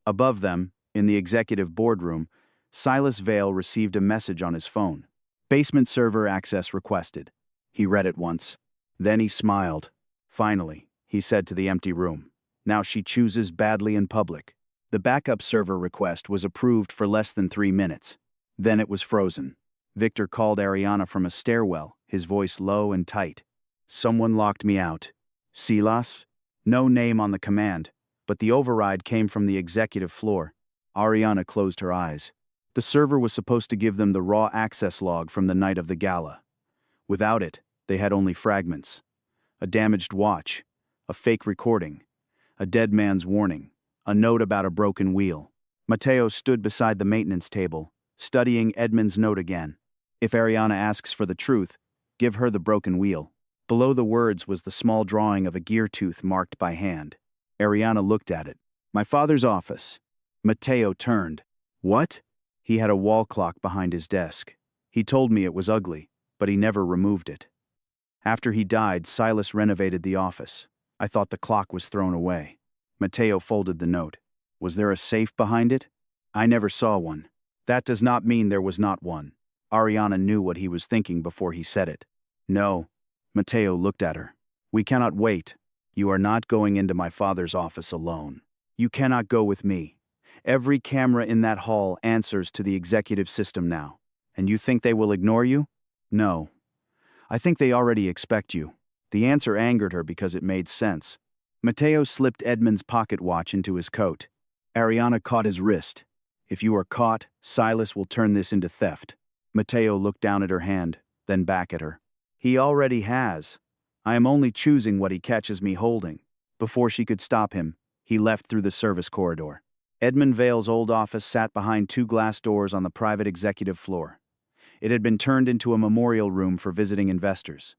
Above them, in the executive boardroom, Silas Vale received a message on his phone. Basement server access requested. He read it once. Then he smiled. Finally, he said to the empty room, Now she chooses badly in public. The backup server request was approved for less than 3 minutes. Then it was frozen. Victor called Ariana from a stairwell, his voice low and tight. Someone locked me out. Silas? No name on the command, but the override came from the executive floor. Ariana closed her eyes. The server was supposed to give them the raw access log from the night of the Gala. Without it, they had only fragments. A damaged watch, a fake recording, a dead man's warning, a note about a broken wheel. Matteo stood beside the maintenance table, studying Edmund's note again. If Ariana asks for the truth, give her the broken wheel. Below the words was the small drawing of a gear tooth marked by hand. Ariana looked at it. My father's office. Matteo turned. What? He had a wall clock behind his desk. He told me it was ugly, but he never removed it. After he died, Silas renovated the office. I thought the clock was thrown away. Matteo folded the note. Was there a safe behind it? I never saw one. That does not mean there was not one. Ariana knew what he was thinking before he said it. No. Matteo looked at her. We cannot wait. You are not going into my father's office alone. You cannot go with me. Every camera in that hall answers to the executive system now. And you think they will ignore you? No. I think they already expect you. The answer angered her because it made sense. Matteo slipped Edmund's pocket watch into his coat. Ariana caught his wrist. If you are caught, Silas will turn this into theft. Matteo looked down at her hand, then back at her. He already has. I am only choosing what he catches me holding. Before she could stop him, he left through the service corridor. Edmund Vale's old office sat behind 2 glass doors on the private executive floor. It had been turned into a memorial room for visiting investors.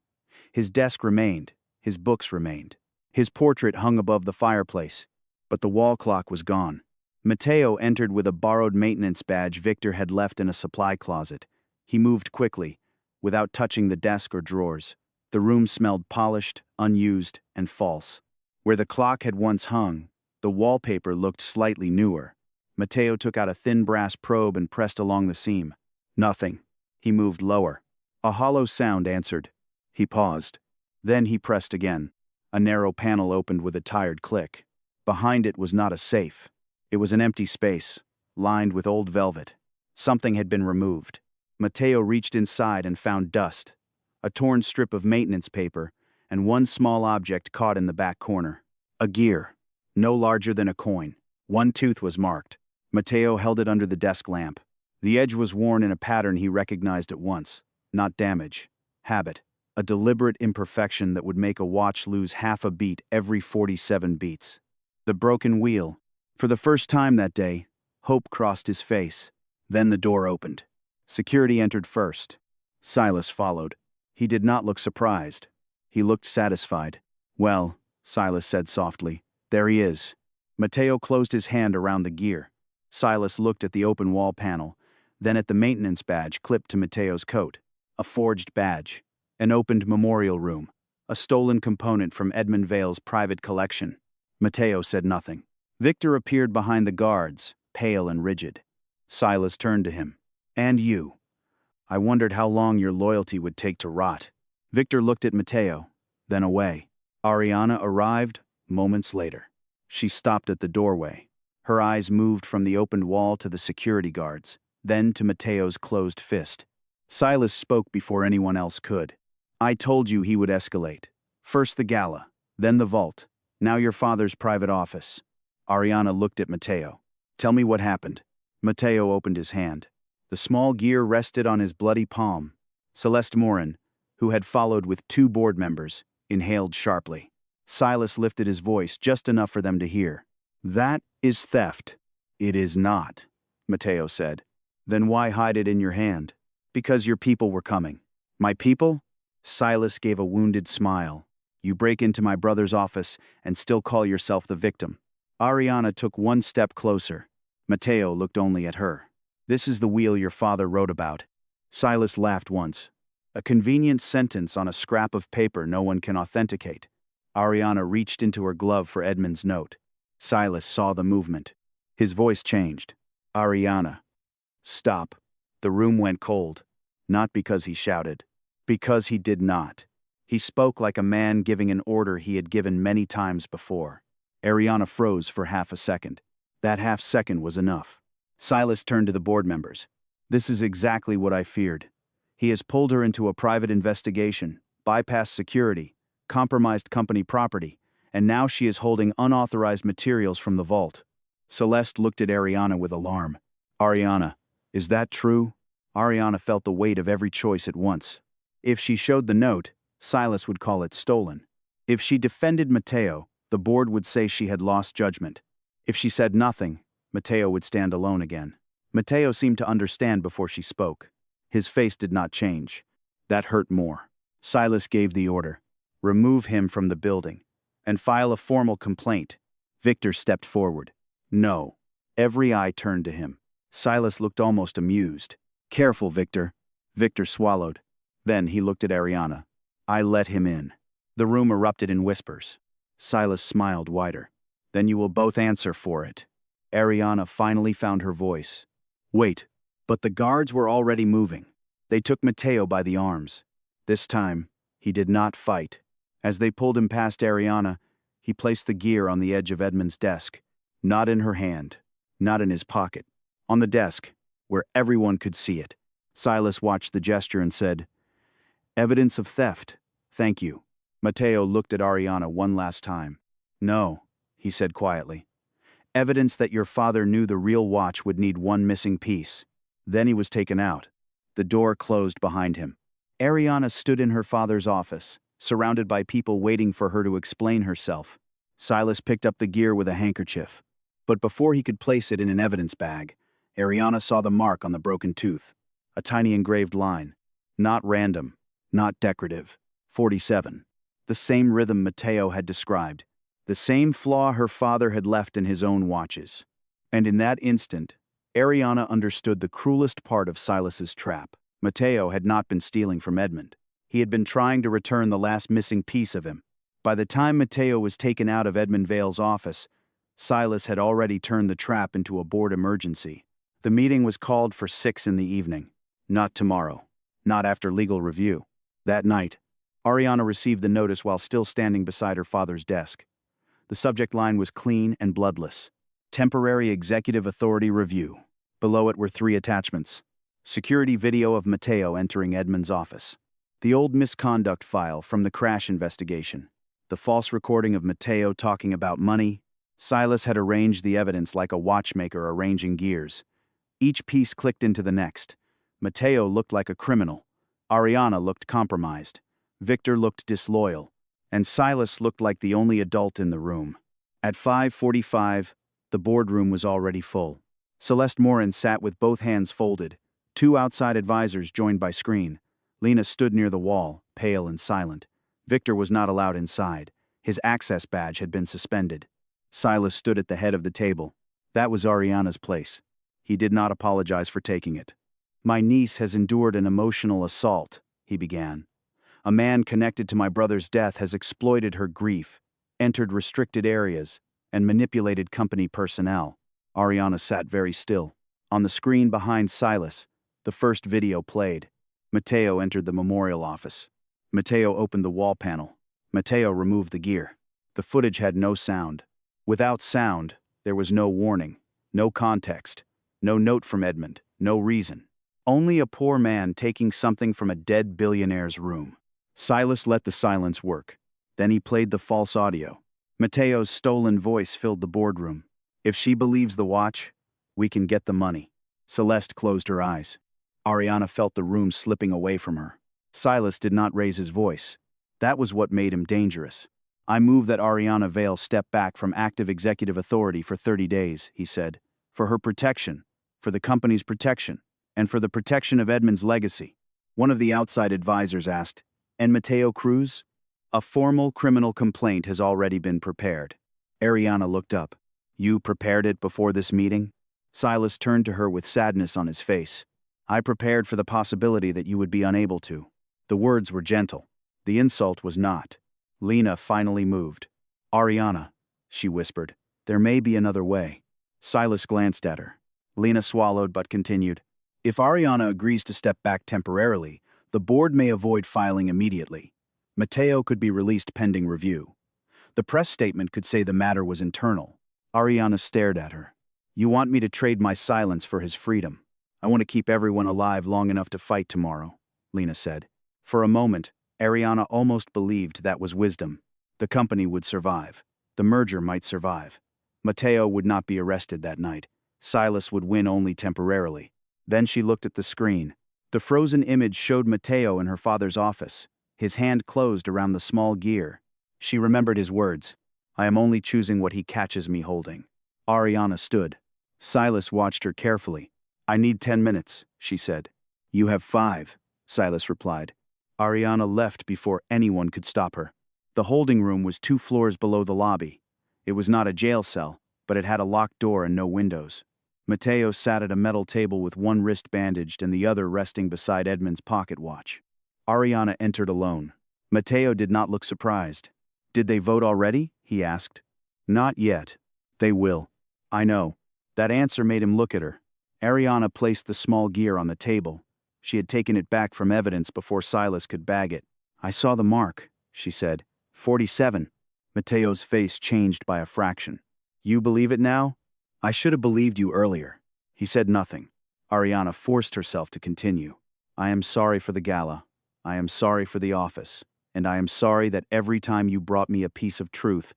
His desk remained, his books remained. His portrait hung above the fireplace, but the wall clock was gone. Matteo entered with a borrowed maintenance badge Victor had left in a supply closet. He moved quickly, without touching the desk or drawers. The room smelled polished, unused, and false. Where the clock had once hung, the wallpaper looked slightly newer. Matteo took out a thin brass probe and pressed along the seam. Nothing. He moved lower. A hollow sound answered. He paused. Then he pressed again. A narrow panel opened with a tired click. Behind it was not a safe. It was an empty space, lined with old velvet. Something had been removed. Matteo reached inside and found dust, a torn strip of maintenance paper, and one small object caught in the back corner. A gear, no larger than a coin. One tooth was marked. Matteo held it under the desk lamp. The edge was worn in a pattern he recognized at once. Not damage. Habit. A deliberate imperfection that would make a watch lose half a beat every 47 beats. The broken wheel. For the first time that day, hope crossed his face. Then the door opened. Security entered first. Silas followed. He did not look surprised. He looked satisfied. "Well," Silas said softly, "there he is." Matteo closed his hand around the gear. Silas looked at the open wall panel, then at the maintenance badge clipped to Matteo's coat. A forged badge. An opened memorial room. A stolen component from Edmund Vale's private collection. Matteo said nothing. Victor appeared behind the guards, pale and rigid. Silas turned to him. "And you. I wondered how long your loyalty would take to rot." Victor looked at Matteo, then away. Ariana arrived moments later. She stopped at the doorway. Her eyes moved from the opened wall to the security guards, then to Matteo's closed fist. Silas spoke before anyone else could. "I told you he would escalate. First the Gala, then the vault, now your father's private office." Ariana looked at Matteo. "Tell me what happened." Matteo opened his hand. The small gear rested on his bloody palm. Celeste Morin, who had followed with 2 board members, inhaled sharply. Silas lifted his voice just enough for them to hear. "That is theft." "It is not," Matteo said. "Then why hide it in your hand?" "Because your people were coming." "My people?" Silas gave a wounded smile. "You break into my brother's office and still call yourself the victim." Ariana took 1 step closer. Matteo looked only at her. "This is the wheel your father wrote about." Silas laughed once. "A convenient sentence on a scrap of paper no one can authenticate." Ariana reached into her glove for Edmund's note. Silas saw the movement. His voice changed. "Ariana, stop." The room went cold. Not because he shouted. Because he did not. He spoke like a man giving an order he had given many times before. Ariana froze for half a second. That half second was enough. Silas turned to the board members. "This is exactly what I feared. He has pulled her into a private investigation, bypassed security, compromised company property, and now she is holding unauthorized materials from the vault." Celeste looked at Ariana with alarm. "Ariana, is that true?" Ariana felt the weight of every choice at once. If she showed the note, Silas would call it stolen. If she defended Matteo, the board would say she had lost judgment. If she said nothing, Matteo would stand alone again. Matteo seemed to understand before she spoke. His face did not change. That hurt more. Silas gave the order. "Remove him from the building and file a formal complaint." Victor stepped forward. "No." Every eye turned to him. Silas looked almost amused. "Careful, Victor." Victor swallowed. Then he looked at Ariana. "I let him in." The room erupted in whispers. Silas smiled wider. "Then you will both answer for it." Ariana finally found her voice. "Wait." But the guards were already moving. They took Matteo by the arms. This time, he did not fight. As they pulled him past Ariana, he placed the gear on the edge of Edmund's desk. Not in her hand. Not in his pocket. On the desk, where everyone could see it. Silas watched the gesture and said, "Evidence of theft. Thank you." Matteo looked at Ariana one last time. "No," he said quietly. "Evidence that your father knew the real watch would need one missing piece." Then he was taken out. The door closed behind him. Ariana stood in her father's office, surrounded by people waiting for her to explain herself. Silas picked up the gear with a handkerchief. But before he could place it in an evidence bag, Ariana saw the mark on the broken tooth. A tiny engraved line. Not random. Not decorative. 47. The same rhythm Matteo had described. The same flaw her father had left in his own watches. And in that instant, Ariana understood the cruelest part of Silas's trap. Matteo had not been stealing from Edmund. He had been trying to return the last missing piece of him. By the time Matteo was taken out of Edmund Vale's office, Silas had already turned the trap into a board emergency. The meeting was called for 6 in the evening. Not tomorrow. Not after legal review. That night, Ariana received the notice while still standing beside her father's desk. The subject line was clean and bloodless. Temporary Executive Authority Review. Below it were 3 attachments. Security video of Matteo entering Edmund's office. The old misconduct file from the crash investigation. The false recording of Matteo talking about money. Silas had arranged the evidence like a watchmaker arranging gears. Each piece clicked into the next. Matteo looked like a criminal. Ariana looked compromised. Victor looked disloyal. And Silas looked like the only adult in the room. At 5:45, the boardroom was already full. Celeste Morin sat with both hands folded, Two outside advisors joined by screen. Lena stood near the wall, pale and silent. Victor was not allowed inside. His access badge had been suspended. Silas stood at the head of the table. That was Ariana's place. He did not apologize for taking it. "My niece has endured an emotional assault," he began. "A man connected to my brother's death has exploited her grief, entered restricted areas, and manipulated company personnel." Ariana sat very still. On the screen behind Silas, the first video played. Matteo entered the memorial office. Matteo opened the wall panel. Matteo removed the gear. The footage had no sound. Without sound, there was no warning, no context, no note from Edmund, no reason. Only a poor man taking something from a dead billionaire's room. Silas let the silence work. Then he played the false audio. Matteo's stolen voice filled the boardroom. "If she believes the watch, we can get the money." Celeste closed her eyes. Ariana felt the room slipping away from her. Silas did not raise his voice. That was what made him dangerous. "I move that Ariana Vale step back from active executive authority for 30 days, he said. "For her protection, for the company's protection, and for the protection of Edmund's legacy." One of the outside advisors asked, "And Matteo Cruz?" "A formal criminal complaint has already been prepared." Ariana looked up. "You prepared it before this meeting?" Silas turned to her with sadness on his face. "I prepared for the possibility that you would be unable to." The words were gentle. The insult was not. Lena finally moved. "Ariana," she whispered, "there may be another way." Silas glanced at her. Lena swallowed but continued. "If Ariana agrees to step back temporarily, the board may avoid filing immediately. Matteo could be released pending review. The press statement could say the matter was internal." Ariana stared at her. "You want me to trade my silence for his freedom? I want to keep everyone alive long enough to fight tomorrow," Lena said. For a moment, Ariana almost believed that was wisdom. The company would survive. The merger might survive. Matteo would not be arrested that night. Silas would win only temporarily. Then she looked at the screen. The frozen image showed Matteo in her father's office, his hand closed around the small gear. She remembered his words. "I am only choosing what he catches me holding." Ariana stood. Silas watched her carefully. "I need 10 minutes, she said. "You have 5, Silas replied. Ariana left before anyone could stop her. The holding room was 2 floors below the lobby. It was not a jail cell, but it had a locked door and no windows. Matteo sat at a metal table with one wrist bandaged and the other resting beside Edmund's pocket watch. Ariana entered alone. Matteo did not look surprised. "Did they vote already?" he asked. "Not yet. They will." "I know." That answer made him look at her. Ariana placed the small gear on the table. She had taken it back from evidence before Silas could bag it. "I saw the mark," she said. 47. Matteo's face changed by a fraction. "You believe it now? I should have believed you earlier." He said nothing. Ariana forced herself to continue. "I am sorry for the gala. I am sorry for the office. And I am sorry that every time you brought me a piece of truth,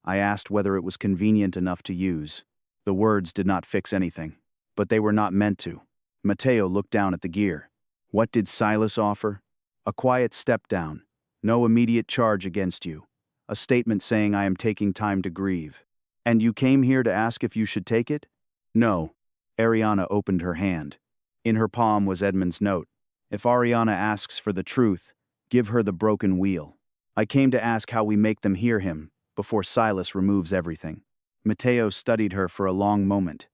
I asked whether it was convenient enough to use." The words did not fix anything. But they were not meant to. Matteo looked down at the gear. What did Silas offer? A quiet step down. No immediate charge against you. A statement saying I am taking time to grieve. "And you came here to ask if you should take it?" "No." Ariana opened her hand. In her palm was Edmund's note. "If Ariana asks for the truth, give her the broken wheel. I came to ask how we make them hear him, before Silas removes everything." Matteo studied her for a long moment.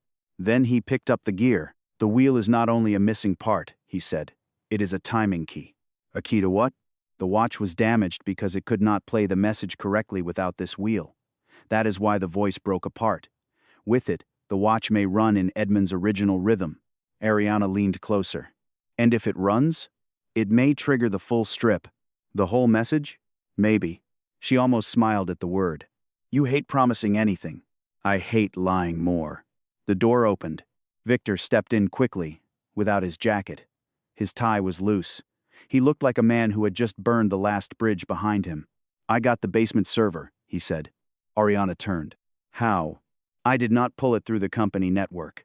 Then he picked up the gear. "The wheel is not only a missing part," he said. "It is a timing key." "A key to what?" "The watch was damaged because it could not play the message correctly without this wheel. That is why the voice broke apart. With it, the watch may run in Edmund's original rhythm." Ariana leaned closer. "And if it runs? It may trigger the full strip." "The whole message?" "Maybe." She almost smiled at the word. "You hate promising anything." "I hate lying more." The door opened. Victor stepped in quickly, without his jacket. His tie was loose. He looked like a man who had just burned the last bridge behind him. "I got the basement server," he said. Ariana turned. "How?" "I did not pull it through the company network.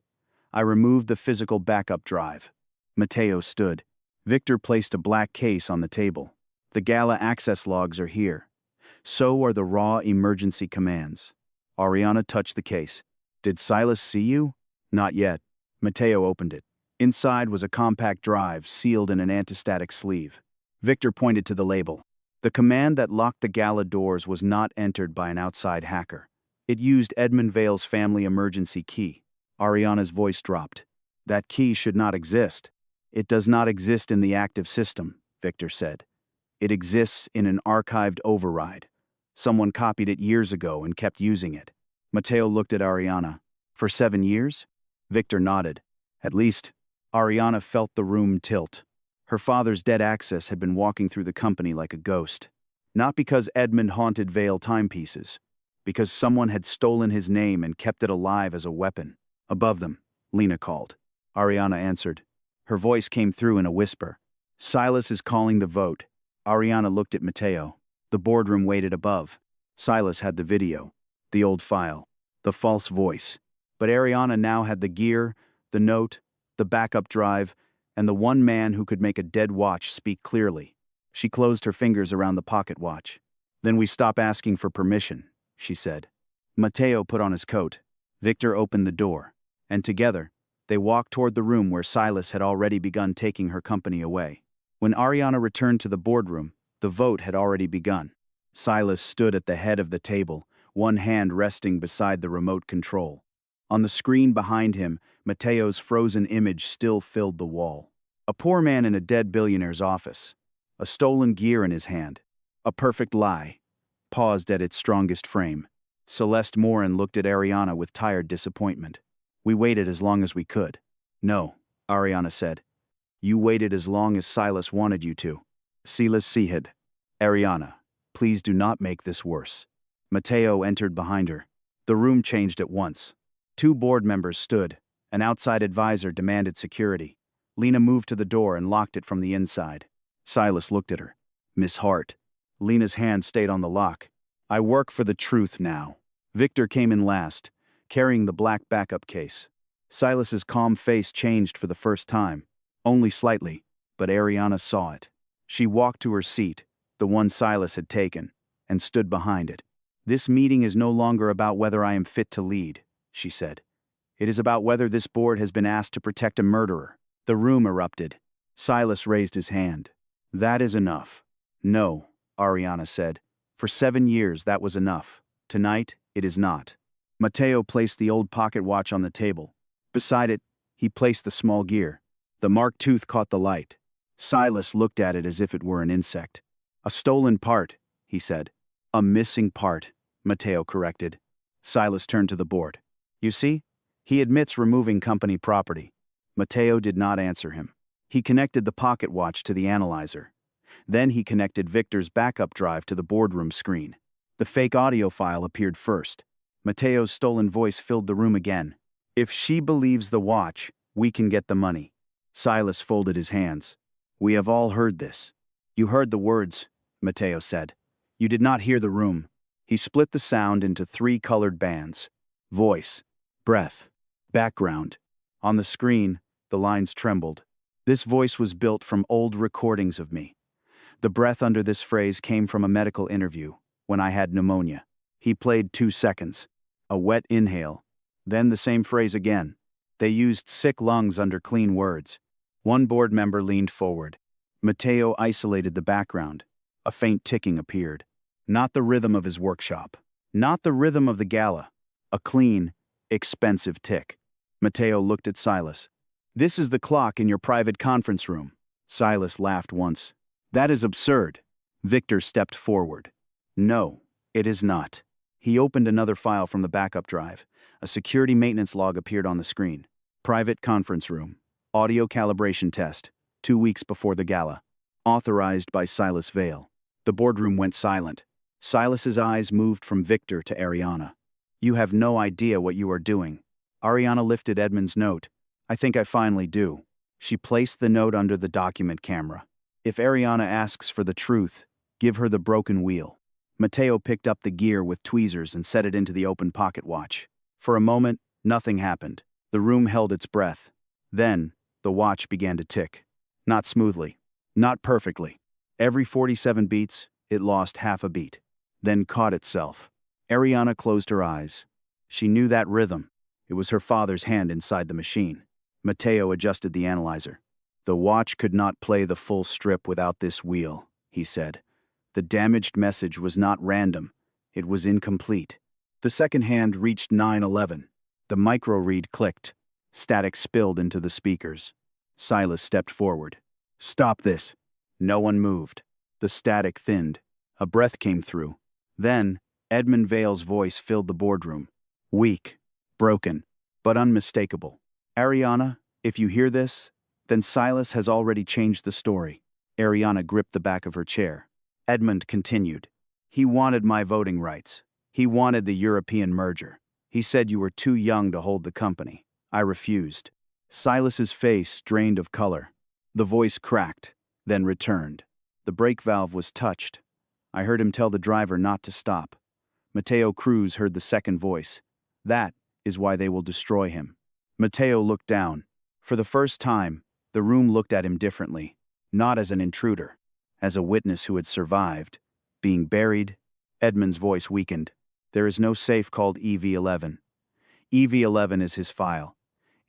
I removed the physical backup drive." Matteo stood. Victor placed a black case on the table. "The Gala access logs are here. So are the raw emergency commands." Ariana touched the case. "Did Silas see you?" "Not yet." Matteo opened it. Inside was a compact drive sealed in an antistatic sleeve. Victor pointed to the label. The command that locked the Gala doors was not entered by an outside hacker. It used Edmund Vale's family emergency key. Ariana's voice dropped. That key should not exist. It does not exist in the active system, Victor said. It exists in an archived override. Someone copied it years ago and kept using it. Matteo looked at Ariana. For 7 years? Victor nodded. At least. Ariana felt the room tilt. Her father's dead access had been walking through the company like a ghost. Not because Edmund haunted Vale timepieces. Because someone had stolen his name and kept it alive as a weapon. Above them, Lena called. Ariana answered. Her voice came through in a whisper. Silas is calling the vote. Ariana looked at Matteo. The boardroom waited above. Silas had the video, the old file, the false voice. But Ariana now had the gear, the note, the backup drive, and the one man who could make a dead watch speak clearly. She closed her fingers around the pocket watch. Then we stop asking for permission, she said. Matteo put on his coat. Victor opened the door. And together, they walked toward the room where Silas had already begun taking her company away. When Ariana returned to the boardroom, the vote had already begun. Silas stood at the head of the table, one hand resting beside the remote control. On the screen behind him, Matteo's frozen image still filled the wall. A poor man in a dead billionaire's office. A stolen gear in his hand. A perfect lie. Paused at its strongest frame. Celeste Morin looked at Ariana with tired disappointment. We waited as long as we could. No, Ariana said. You waited as long as Silas wanted you to. Silas Sihid. Ariana, please do not make this worse. Matteo entered behind her. The room changed at once. 2 board members stood. An outside advisor demanded security. Lena moved to the door and locked it from the inside. Silas looked at her. Miss Hart. Lena's hand stayed on the lock. I work for the truth now. Victor came in last, carrying the black backup case. Silas's calm face changed for the first time. Only slightly, but Ariana saw it. She walked to her seat, the one Silas had taken, and stood behind it. This meeting is no longer about whether I am fit to lead, she said. It is about whether this board has been asked to protect a murderer. The room erupted. Silas raised his hand. That is enough. No, Ariana said. For 7 years that was enough. Tonight, it is not. Matteo placed the old pocket watch on the table. Beside it, he placed the small gear. The marked tooth caught the light. Silas looked at it as if it were an insect. A stolen part, he said. A missing part, Matteo corrected. Silas turned to the board. You see? He admits removing company property. Matteo did not answer him. He connected the pocket watch to the analyzer. Then he connected Victor's backup drive to the boardroom screen. The fake audio file appeared first. Matteo's stolen voice filled the room again. If she believes the watch, we can get the money. Silas folded his hands. We have all heard this. You heard the words, Matteo said. You did not hear the room. He split the sound into 3 colored bands. Voice, breath, background. On the screen, the lines trembled. This voice was built from old recordings of me. The breath under this phrase came from a medical interview, when I had pneumonia. He played 2 seconds. A wet inhale. Then the same phrase again. They used sick lungs under clean words. One board member leaned forward. Matteo isolated the background. A faint ticking appeared. Not the rhythm of his workshop. Not the rhythm of the gala. A clean, expensive tick. Matteo looked at Silas. This is the clock in your private conference room. Silas laughed once. That is absurd. Victor stepped forward. No, it is not. He opened another file from the backup drive. A security maintenance log appeared on the screen. Private conference room. Audio calibration test. 2 weeks before the gala. Authorized by Silas Vale. The boardroom went silent. Silas's eyes moved from Victor to Ariana. You have no idea what you are doing. Ariana lifted Edmund's note. I think I finally do. She placed the note under the document camera. If Ariana asks for the truth, give her the broken wheel. Matteo picked up the gear with tweezers and set it into the open pocket watch. For a moment, nothing happened. The room held its breath. Then, the watch began to tick. Not smoothly. Not perfectly. Every 47 beats, it lost half a beat. Then caught itself. Ariana closed her eyes. She knew that rhythm. It was her father's hand inside the machine. Matteo adjusted the analyzer. The watch could not play the full strip without this wheel, he said. The damaged message was not random. It was incomplete. The second hand reached 9:11. The micro-read clicked. Static spilled into the speakers. Silas stepped forward. "Stop this." No one moved. The static thinned. A breath came through. Then, Edmund Vale's voice filled the boardroom. Weak, broken, but unmistakable. "Ariana, if you hear this, then Silas has already changed the story." Ariana gripped the back of her chair. Edmund continued. "He wanted my voting rights. He wanted the European merger. He said you were too young to hold the company. I refused." Silas's face drained of color. The voice cracked, then returned. The brake valve was touched. I heard him tell the driver not to stop. Matteo Cruz heard the second voice. "That is why they will destroy him." Matteo looked down. For the first time, the room looked at him differently, not as an intruder, as a witness who had survived, being buried. Edmund's voice weakened. "There is no safe called EV11. EV11 is his file.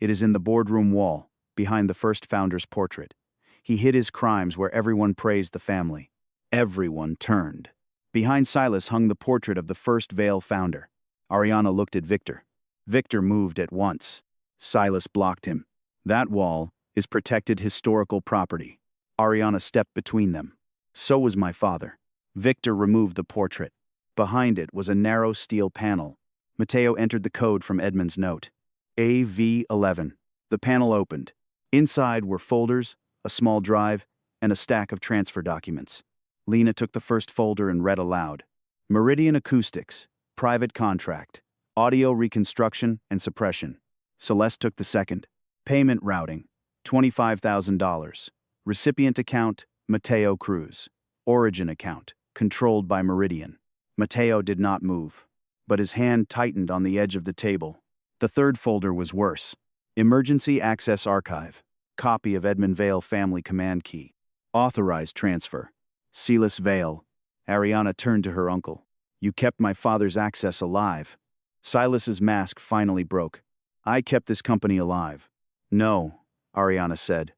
It is in the boardroom wall, behind the first founder's portrait. He hid his crimes where everyone praised the family. Everyone turned. Behind Silas hung the portrait of the first Vale founder. Ariana looked at Victor. Victor moved at once. Silas blocked him. "That wall is protected historical property." Ariana stepped between them. "So was my father." Victor removed the portrait. Behind it was a narrow steel panel. Matteo entered the code from Edmund's note. AV11. The panel opened. Inside were folders, a small drive, and a stack of transfer documents. Lena took the first folder and read aloud. Meridian Acoustics, private contract, audio reconstruction and suppression. Celeste took the second. Payment routing, $25,000. Recipient account, Matteo Cruz. Origin account, controlled by Meridian. Matteo did not move, but his hand tightened on the edge of the table. The third folder was worse. Emergency Access Archive. Copy of Edmund Vale family command key. Authorized transfer. Silas Vale. Ariana turned to her uncle. "You kept my father's access alive." Silas's mask finally broke. "I kept this company alive." "No," Ariana said.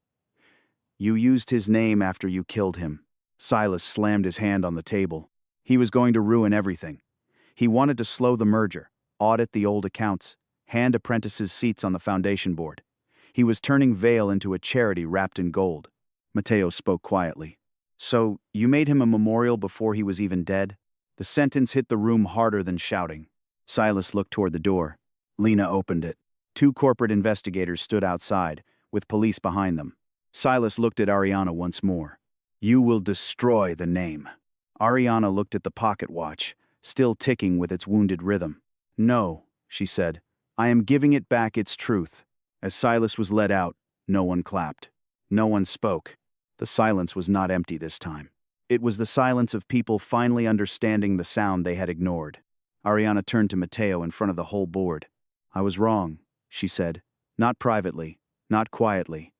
"You used his name after you killed him." Silas slammed his hand on the table. He was going to ruin everything. He wanted to slow the merger, audit the old accounts, hand apprentices seats on the foundation board. He was turning Vale into a charity wrapped in gold. Matteo spoke quietly. "So, you made him a memorial before he was even dead?" The sentence hit the room harder than shouting. Silas looked toward the door. Lena opened it. Two corporate investigators stood outside, with police behind them. Silas looked at Ariana once more. "You will destroy the name." Ariana looked at the pocket watch, still ticking with its wounded rhythm. "No," she said. "I am giving it back its truth." As Silas was led out, no one clapped. No one spoke. The silence was not empty this time. It was the silence of people finally understanding the sound they had ignored. Ariana turned to Matteo in front of the whole board. "I was wrong," she said. "Not privately, not quietly.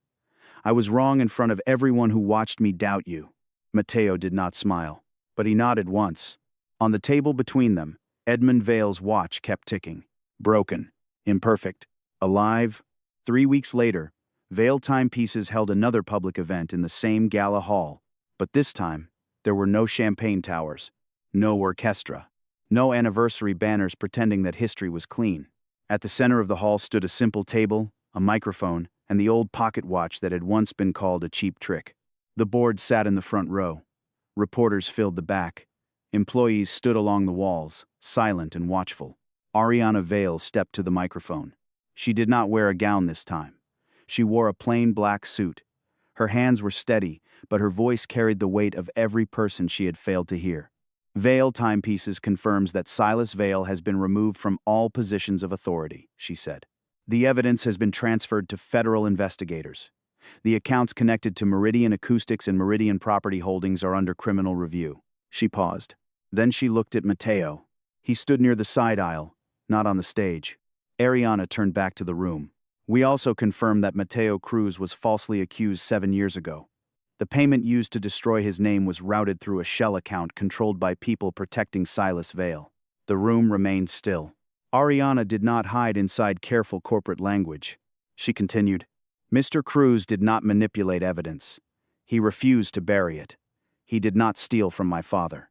I was wrong in front of everyone who watched me doubt you." Matteo did not smile, but he nodded once. On the table between them, Edmund Vale's watch kept ticking. Broken, imperfect, alive. 3 weeks later, Vale Timepieces held another public event in the same Gala hall, but this time, there were no champagne towers, no orchestra, no anniversary banners pretending that history was clean. At the center of the hall stood a simple table, a microphone, and the old pocket watch that had once been called a cheap trick. The board sat in the front row. Reporters filled the back. Employees stood along the walls, silent and watchful. Ariana Vale stepped to the microphone. She did not wear a gown this time. She wore a plain black suit. Her hands were steady, but her voice carried the weight of every person she had failed to hear. Vale Timepieces confirms that Silas Vale has been removed from all positions of authority, she said. The evidence has been transferred to federal investigators. The accounts connected to Meridian Acoustics and Meridian Property Holdings are under criminal review. She paused. Then she looked at Matteo. He stood near the side aisle, not on the stage. Ariana turned back to the room. "We also confirm that Matteo Cruz was falsely accused 7 years ago. The payment used to destroy his name was routed through a shell account controlled by people protecting Silas Vale." The room remained still. Ariana did not hide inside careful corporate language. She continued, Mr. Cruz did not manipulate evidence. He refused to bury it. He did not steal from my father.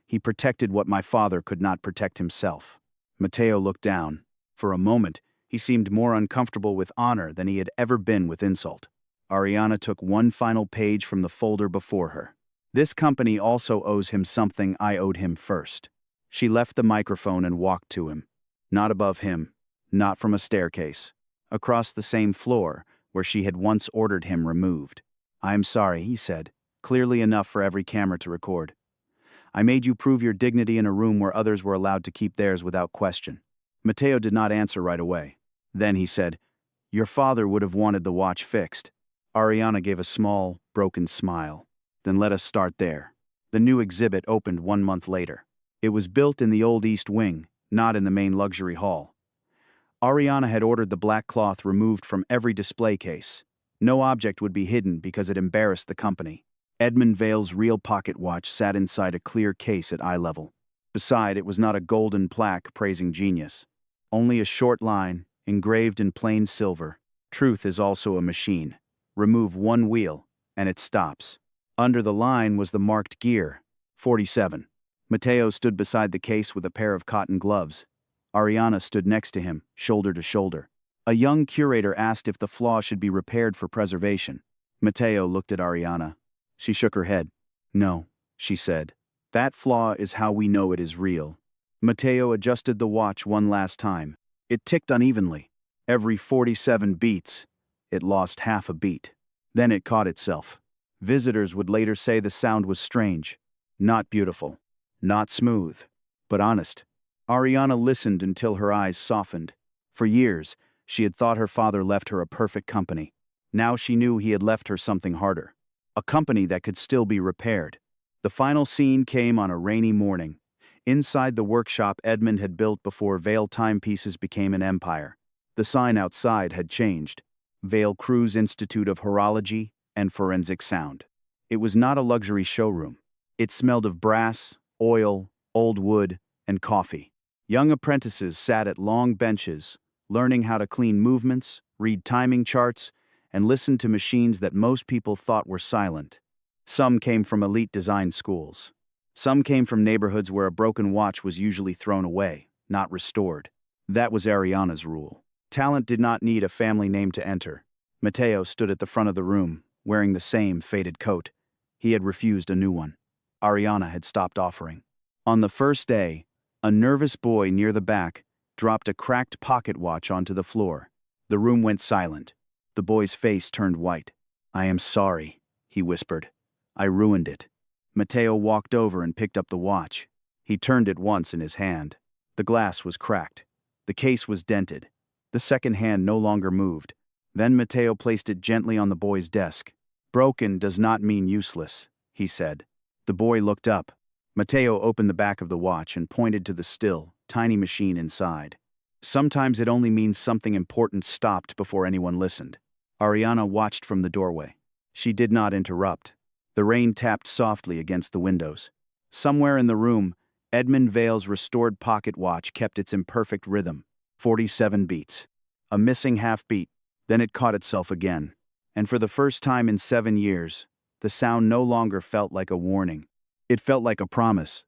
He protected what my father could not protect himself. Mateo looked down. For a moment, he seemed more uncomfortable with honor than he had ever been with insult. Ariana took one final page from the folder before her. This company also owes him something I owed him first. She left the microphone and walked to him. Not above him, not from a staircase. Across the same floor, where she had once ordered him removed. "I am sorry," he said, clearly enough for every camera to record. "I made you prove your dignity in a room where others were allowed to keep theirs without question." Mateo did not answer right away. Then he said, "Your father would have wanted the watch fixed." Ariana gave a small, broken smile. "Then let us start there." The new exhibit opened 1 month later. It was built in the old East Wing, not in the main luxury hall. Ariana had ordered the black cloth removed from every display case. No object would be hidden because it embarrassed the company. Edmund Vale's real pocket watch sat inside a clear case at eye level. Beside it was not a golden plaque praising genius. Only a short line, engraved in plain silver. "Truth is also a machine. Remove one wheel, and it stops." Under the line was the marked gear, 47. Mateo stood beside the case with a pair of cotton gloves. Ariana stood next to him, shoulder to shoulder. A young curator asked if the flaw should be repaired for preservation. Mateo looked at Ariana. She shook her head. "No," she said. "That flaw is how we know it is real." Mateo adjusted the watch one last time. It ticked unevenly. Every 47 beats, it lost half a beat. Then it caught itself. Visitors would later say the sound was strange. Not beautiful. Not smooth. But honest. Ariana listened until her eyes softened. For years, she had thought her father left her a perfect company. Now she knew he had left her something harder. A company that could still be repaired. The final scene came on a rainy morning. Inside the workshop Edmund had built before Vale timepieces became an empire. The sign outside had changed. Vale Cruz Institute of Horology and Forensic Sound. It was not a luxury showroom. It smelled of brass, oil, old wood, and coffee. Young apprentices sat at long benches, learning how to clean movements, read timing charts, and listen to machines that most people thought were silent. Some came from elite design schools. Some came from neighborhoods where a broken watch was usually thrown away, not restored. That was Ariana's rule. Talent did not need a family name to enter. Mateo stood at the front of the room, wearing the same faded coat. He had refused a new one. Ariana had stopped offering. On the first day, a nervous boy near the back dropped a cracked pocket watch onto the floor. The room went silent. The boy's face turned white. "I am sorry," he whispered. "I ruined it." Mateo walked over and picked up the watch. He turned it once in his hand. The glass was cracked. The case was dented. The second hand no longer moved. Then Mateo placed it gently on the boy's desk. "Broken does not mean useless," he said. The boy looked up. Mateo opened the back of the watch and pointed to the still, tiny machine inside. "Sometimes it only means something important stopped before anyone listened." Ariana watched from the doorway. She did not interrupt. The rain tapped softly against the windows. Somewhere in the room, Edmund Vale's restored pocket watch kept its imperfect rhythm. 47 beats. A missing half beat. Then it caught itself again. And for the first time in 7 years, the sound no longer felt like a warning. It felt like a promise,